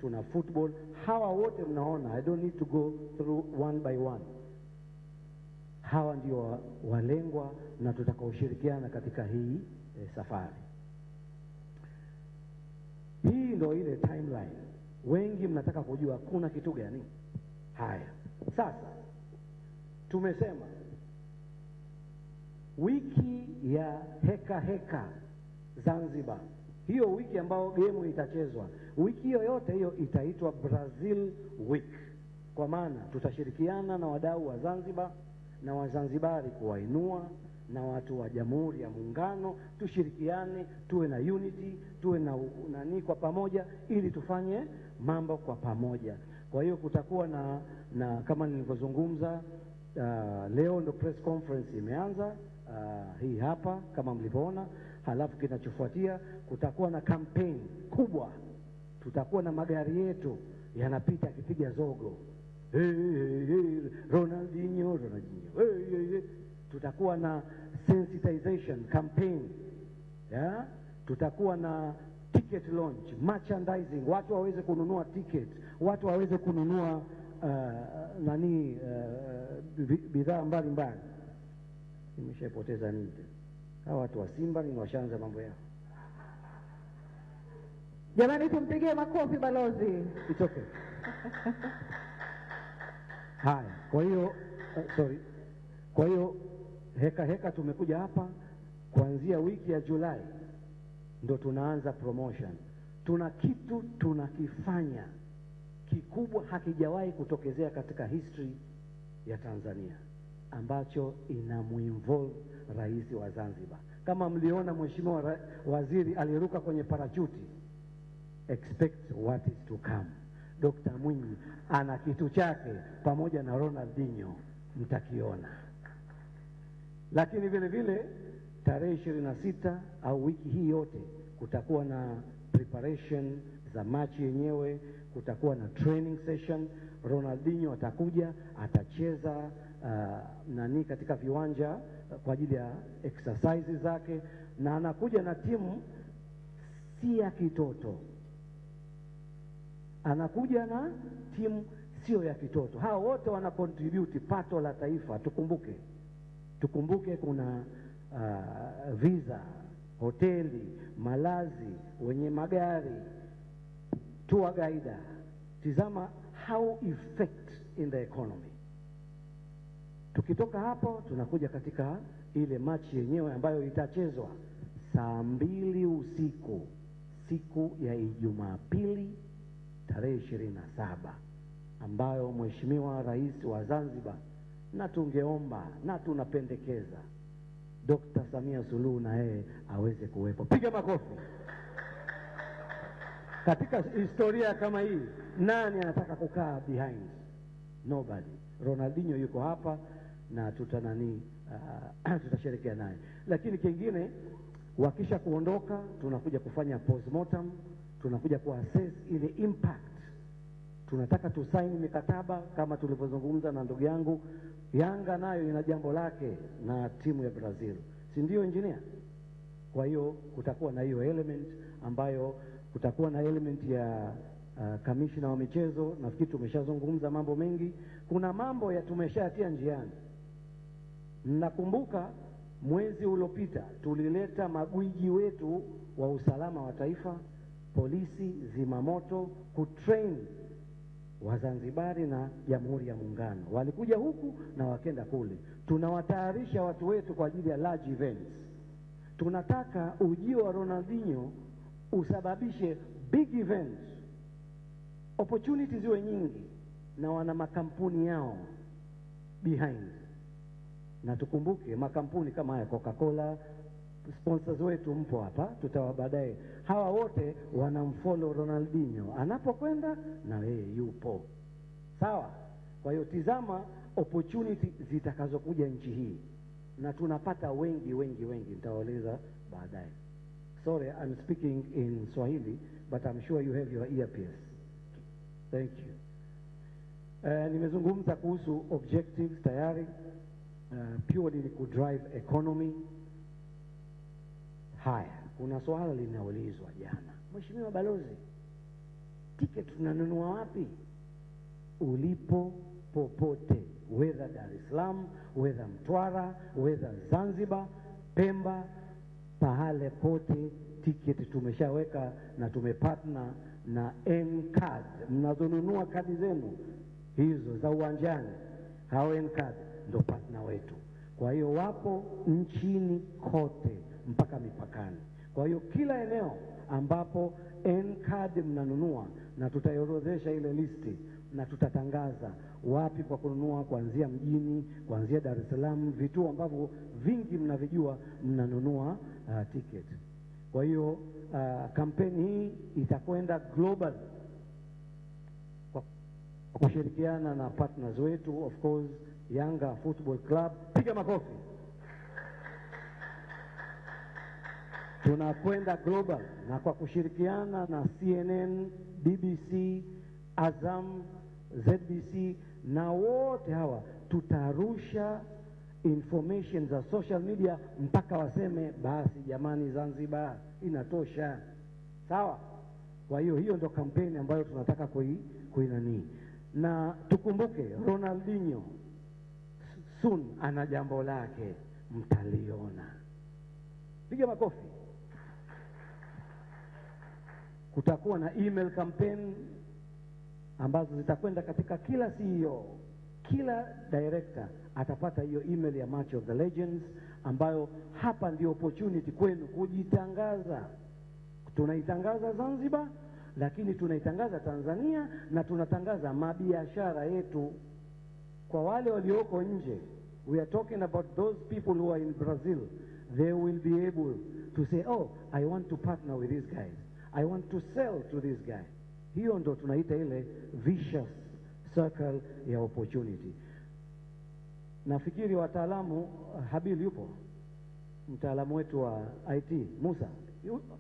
tuna football. Hawa wote mnaona, I don't need to go through one by one. Hawa ndio walengwa na tutakaoshirikiana katika hii safari. Hii ndio ile timeline. Wengi mnataka kujua kuna kitu gani? Haya. Sasa tumesema wiki ya heka heka Zanzibar. hiyo wiki ambayo game itachezwa, wiki hiyo yote hiyo itaitwa Brazil Week, kwa maana tutashirikiana na wadau wa Zanzibar na Wazanzibari kuwainua na watu wa Jamhuri ya Muungano, tushirikiane, tuwe na unity, tuwe na nani kwa pamoja, ili tufanye mambo kwa pamoja. Kwa hiyo kutakuwa na kama nilivyozungumza, leo ndo press conference imeanza, hii hapa kama mlivyoona. Halafu kinachofuatia kutakuwa na campaign kubwa, tutakuwa na magari yetu yanapita akipiga zogo, hey, hey, hey, Ronaldinho, hey, hey, hey. Tutakuwa na sensitization campaign, yeah? Tutakuwa na ticket launch, merchandising, watu waweze kununua ticket, watu waweze kununua bidhaa mbalimbali. Nimeshapoteza nini? Hawa watu wa Simba ni washaanza mambo yao. Jamani, tumpigie makofi balozi. It's okay. Haya, kwa hiyo kwa hiyo heka tumekuja hapa kuanzia wiki ya Julai ndo tunaanza promotion. Tuna kitu tunakifanya kikubwa, hakijawahi kutokezea katika history ya Tanzania, ambacho inamuinvolve rais wa Zanzibar. Kama mliona mheshimiwa waziri aliruka kwenye parachuti, expect what is to come. Dr. Mwinyi ana kitu chake pamoja na Ronaldinho, mtakiona. Lakini vile vile tarehe 26 au wiki hii yote kutakuwa na preparation za match yenyewe, kutakuwa na training session. Ronaldinho atakuja, atacheza katika viwanja kwa ajili ya exercises zake, na anakuja na timu si ya kitoto, anakuja na timu sio ya kitoto. Hao wote wana contribute pato la taifa. Tukumbuke kuna visa, hoteli, malazi, wenye magari, tour guide. Tizama how effect in the economy. Tukitoka hapo tunakuja katika ile match yenyewe ambayo itachezwa saa 2 usiku siku ya Ijumaa pili tarehe 27, ambayo Mheshimiwa Rais wa Zanzibar, na tungeomba na tunapendekeza Dr. Samia Suluhu na yeye aweze kuwepo. Piga makofi. Katika historia kama hii, nani anataka kukaa behind? Nobody. Ronaldinho yuko hapa na tutasherehekea naye. Lakini kingine, wakisha kuondoka tunakuja kufanya postmortem, tunakuja kuassess ile impact. Tunataka tusaini mikataba kama tulivyozungumza na ndugu yangu. Yanga nayo ina jambo lake na timu ya Brazil, si ndio engineer? Kwa hiyo kutakuwa na hiyo element, ambayo kutakuwa na element ya kamishna wa michezo. Nafikiri tumeshazungumza mambo mengi. Kuna mambo ya tumeshatia njiani. Nakumbuka mwezi uliopita tulileta magwiji wetu wa usalama wa taifa, polisi, zimamoto, kutrain Wazanzibari na Jamhuri ya Muungano. Walikuja huku na wakenda kule. Tunawatayarisha watu wetu kwa ajili ya large events. Tunataka ujio wa Ronaldinho usababishe big events, opportunities ziwe nyingi, na wana makampuni yao behind. Na tukumbuke makampuni kama haya, Coca-Cola, sponsors wetu mpo hapa, tutawabadae. Hawa wote wanamfollow Ronaldinho, anapokwenda na yeye yupo. Sawa? Kwa hiyo tizama opportunity zitakazokuja nchi hii, na tunapata wengi, nitawaeleza baadaye. Sorry, I'm speaking in Swahili, but I'm sure you have your earpiece. Thank you. Nimezungumza kuhusu objectives tayari, purely ni kudrive economy. Haya, kuna swala linaulizwa jana, Mheshimiwa Balozi, ticket tunanunua wapi? Ulipo popote, whether Dar es Salaam, whether Mtwara, whether Zanzibar, Pemba, pahale pote ticket tumeshaweka, na tumepartner na N-Card. Mnazonunua kadi zenu hizo za uwanjani, hao N-Card ndo partner wetu. Kwa hiyo wapo nchini kote mpaka mipakani. Kwa hiyo kila eneo ambapo N-card mnanunua, na tutaiorodhesha ile listi na tutatangaza wapi kwa kununua, kuanzia mjini, kuanzia Dar es Salaam, vituo ambavyo vingi mnavijua mnanunua ticket. Kwa hiyo kampeni hii itakwenda global kwa kushirikiana na partners wetu, of course Yanga Football Club. Piga makofi. Tunakwenda global na kwa kushirikiana na CNN, BBC, Azam, ZBC na wote hawa tutarusha information za social media mpaka waseme basi jamani, Zanzibar inatosha. Sawa? Kwa hiyo hiyo ndio kampeni ambayo tunataka kuinani. Na tukumbuke Ronaldinho soon ana jambo lake, mtaliona. Piga makofi. Kutakuwa na email campaign ambazo zitakwenda katika kila CEO, kila director atapata hiyo email ya Match of the Legends, ambayo hapa ndio opportunity kwenu kujitangaza. Tunaitangaza Zanzibar, lakini tunaitangaza Tanzania, na tunatangaza mabiashara yetu kwa wale walioko nje. We are talking about those people who are in Brazil. They will be able to say, oh, I want to partner with these guys, I want to sell to this guy. Hiyo ndo tunaita ile vicious circle ya opportunity. Nafikiri wataalamu, Habil yupo, mtaalamu wetu wa IT, Musa,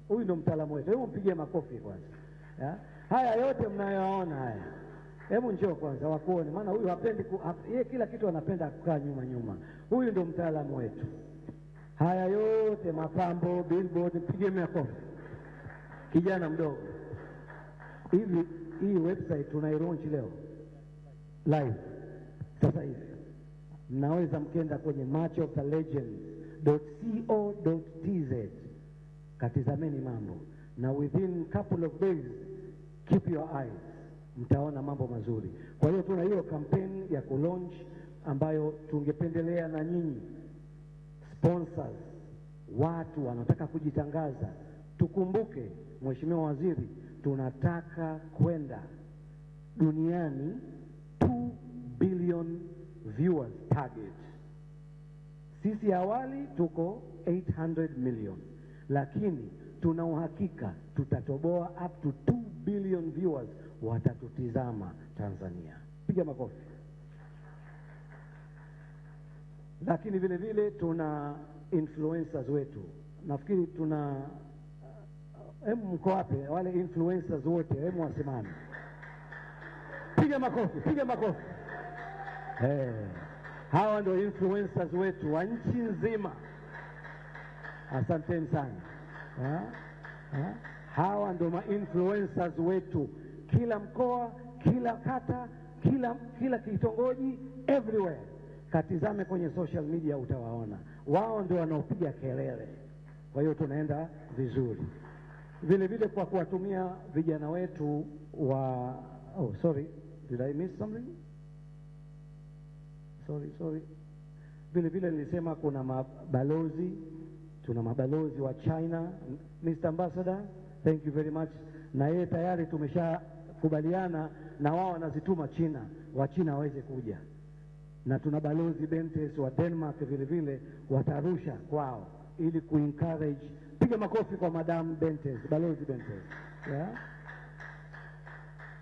huyu ndo mtaalamu wetu. Hebu mpigie makofi kwanza. Ya? Haya yote mnayoona haya, hebu njoo kwanza wakuone, maana huyu hapendi yeye kila kitu anapenda kukaa nyuma. Huyu ndo mtaalamu wetu. Haya yote mapambo, billboard, mpige makofi. Kijana mdogo. Hivi hii website tunailaunch leo live sasa hivi. Mnaweza mkenda kwenye matchofthelegends.co.tz, katizameni mambo, na within couple of days keep your eyes, mtaona mambo mazuri. Kwa hiyo tuna hiyo campaign ya kulaunch ambayo tungependelea na nyinyi sponsors, watu wanataka kujitangaza. Tukumbuke Mheshimiwa Waziri, tunataka kwenda duniani 2 billion viewers target. Sisi awali tuko 800 million, lakini tuna uhakika tutatoboa up to 2 billion viewers watatutizama Tanzania. Piga makofi. Lakini vile vile tuna influencers wetu. Nafikiri tuna mko wapi wale influencers wote? Hemu wasimame. Piga makofi, piga makofi. Hawa ndio influencers wetu wa nchi nzima. Asanteni sana. Hawa ndio ma-influencers wetu, kila mkoa, kila kata, kila kitongoji, everywhere. Katizame kwenye social media utawaona. Wao ndio wanaopiga kelele. Kwa hiyo tunaenda vizuri. Vile vile kwa kuwatumia vijana wetu wa did I miss something? Sorry. Vile vile nilisema kuna mabalozi, tuna mabalozi wa China. Mr. Ambassador, thank you very much. Na yeye tayari tumeshakubaliana na wao wanazituma China, wa China waweze kuja. Na tuna balozi Bentes wa Denmark vile vile watarusha kwao ili kuencourage. Piga makofi kwa Madam Bentes, balozi Bentes. Yeah?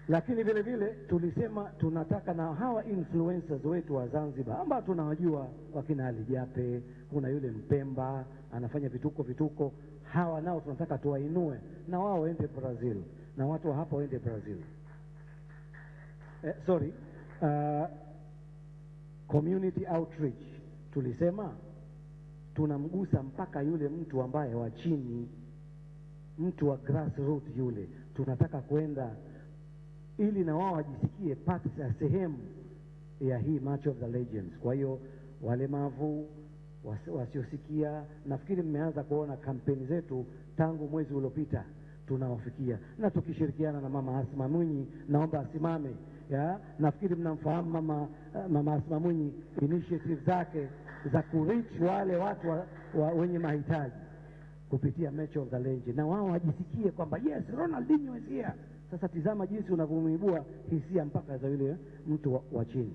Lakini vile vile tulisema tunataka na hawa influencers wetu wa Zanzibar ambao tunawajua, wakina Ali Jape, kuna yule Mpemba anafanya vituko, hawa nao tunataka tuwainue na wao waende Brazil, na watu wa hapa waende Brazil. Community outreach, tulisema tunamgusa mpaka yule mtu ambaye wa chini, mtu wa grassroots yule, tunataka kwenda ili na wao wajisikie part ya sehemu ya hii Match of the Legends. Kwa hiyo walemavu, wasiosikia, nafikiri mmeanza kuona kampeni zetu tangu mwezi uliopita tunawafikia, na tukishirikiana na Mama Asma Mwinyi, naomba asimame. Nafikiri mnamfahamu Mama Asma Mwinyi, initiative zake za kureach wale watu wenye mahitaji. kupitia Match of the Legend, na wao wajisikie kwamba yes, Ronaldinho is here. Sasa tizama jinsi unavyomuibua hisia mpaka za yule mtu wa chini.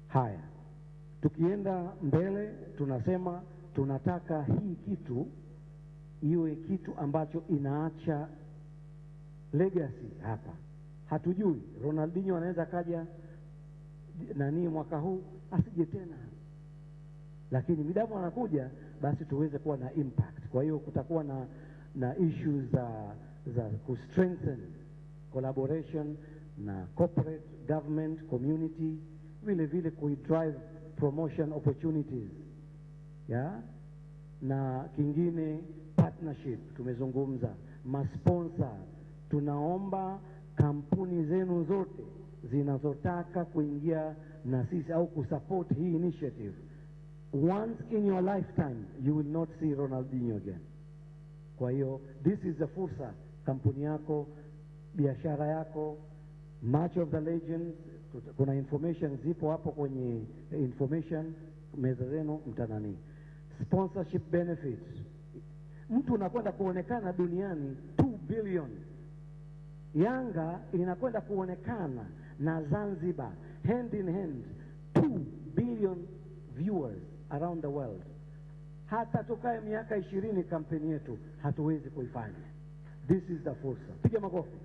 Haya, tukienda mbele, tunasema tunataka hii kitu iwe kitu ambacho inaacha legacy hapa. Hatujui Ronaldinho anaweza kaja mwaka huu asije tena, lakini midamu anakuja, basi tuweze kuwa na impact. Kwa hiyo kutakuwa na issues za ku-strengthen collaboration na corporate, government, community, vile vile ku-drive promotion opportunities, na kingine partnership. Tumezungumza masponsor, tunaomba kampuni zenu zote zinazotaka kuingia na sisi au kusupport hii initiative, once in your lifetime you will not see Ronaldinho again. Kwa hiyo this is the fursa, kampuni yako, biashara yako, Match of the Legends, kuna information zipo hapo kwenye information meza zenu, mtanani. Sponsorship benefits, mtu unakwenda kuonekana duniani 2 billion. Yanga inakwenda kuonekana na Zanzibar hand in hand, 2 billion viewers around the world. Hata tukae miaka 20 kampeni yetu hatuwezi kuifanya. This is the fursa. Piga makofi.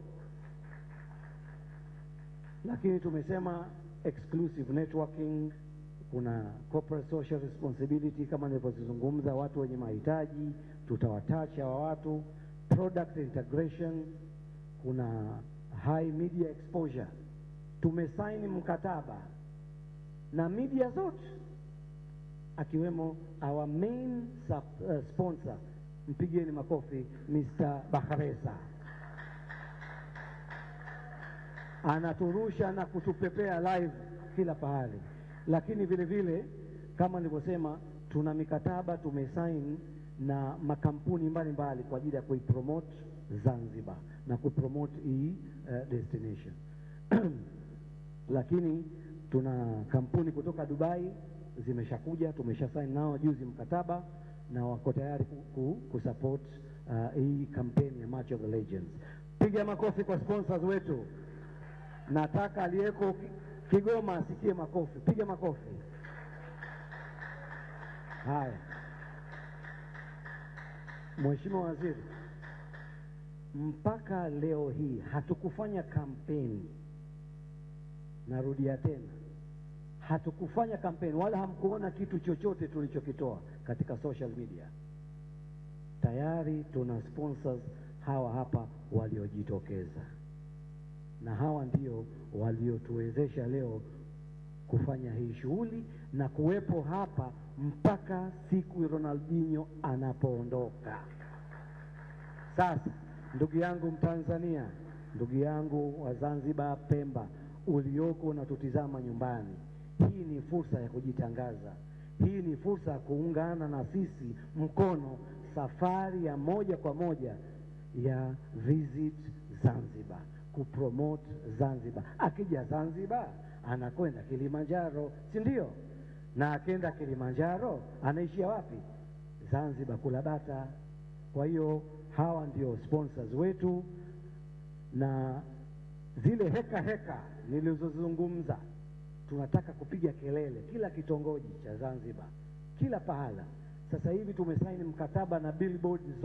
Lakini tumesema exclusive networking, kuna corporate social responsibility kama nilivyozungumza, watu wenye mahitaji tutawatacha wa watu, product integration, kuna high media exposure. Tumesaini mkataba na media zote, akiwemo our main sponsor, mpigeni makofi, Mr. Bakhresa. Anaturusha na kutupepea live kila pahali. Lakini vile vile kama nilivyosema, tuna mikataba tumesaini na makampuni mbalimbali kwa ajili ya kuipromote Zanzibar na kupromote hii destination. Lakini tuna kampuni kutoka Dubai zimeshakuja, tumeshasaini nao juzi mkataba na wako tayari kusupport hii kampeni ya Match of the Legends. Piga makofi kwa sponsors wetu. Nataka aliyeko Kigoma asikie makofi. Piga makofi. Haya, Mheshimiwa Waziri, mpaka leo hii hatukufanya kampeni. Narudia tena, hatukufanya kampeni wala hamkuona kitu chochote tulichokitoa katika social media. Tayari tuna sponsors hawa hapa waliojitokeza, na hawa ndio waliotuwezesha leo kufanya hii shughuli na kuwepo hapa mpaka siku Ronaldinho anapoondoka. Sasa ndugu yangu Mtanzania, ndugu yangu wa Zanzibar, Pemba, ulioko unatutizama nyumbani, hii ni fursa ya kujitangaza. Hii ni fursa ya kuungana na sisi mkono safari ya moja kwa moja ya Visit Zanzibar, kupromote Zanzibar. Akija Zanzibar anakwenda Kilimanjaro, si ndio? Na akenda Kilimanjaro anaishia wapi? Zanzibar, kula bata. Kwa hiyo hawa ndio sponsors wetu, na zile heka nilizozungumza tunataka kupiga kelele kila kitongoji cha Zanzibar, kila pahala. Sasa hivi tumesaini mkataba na billboard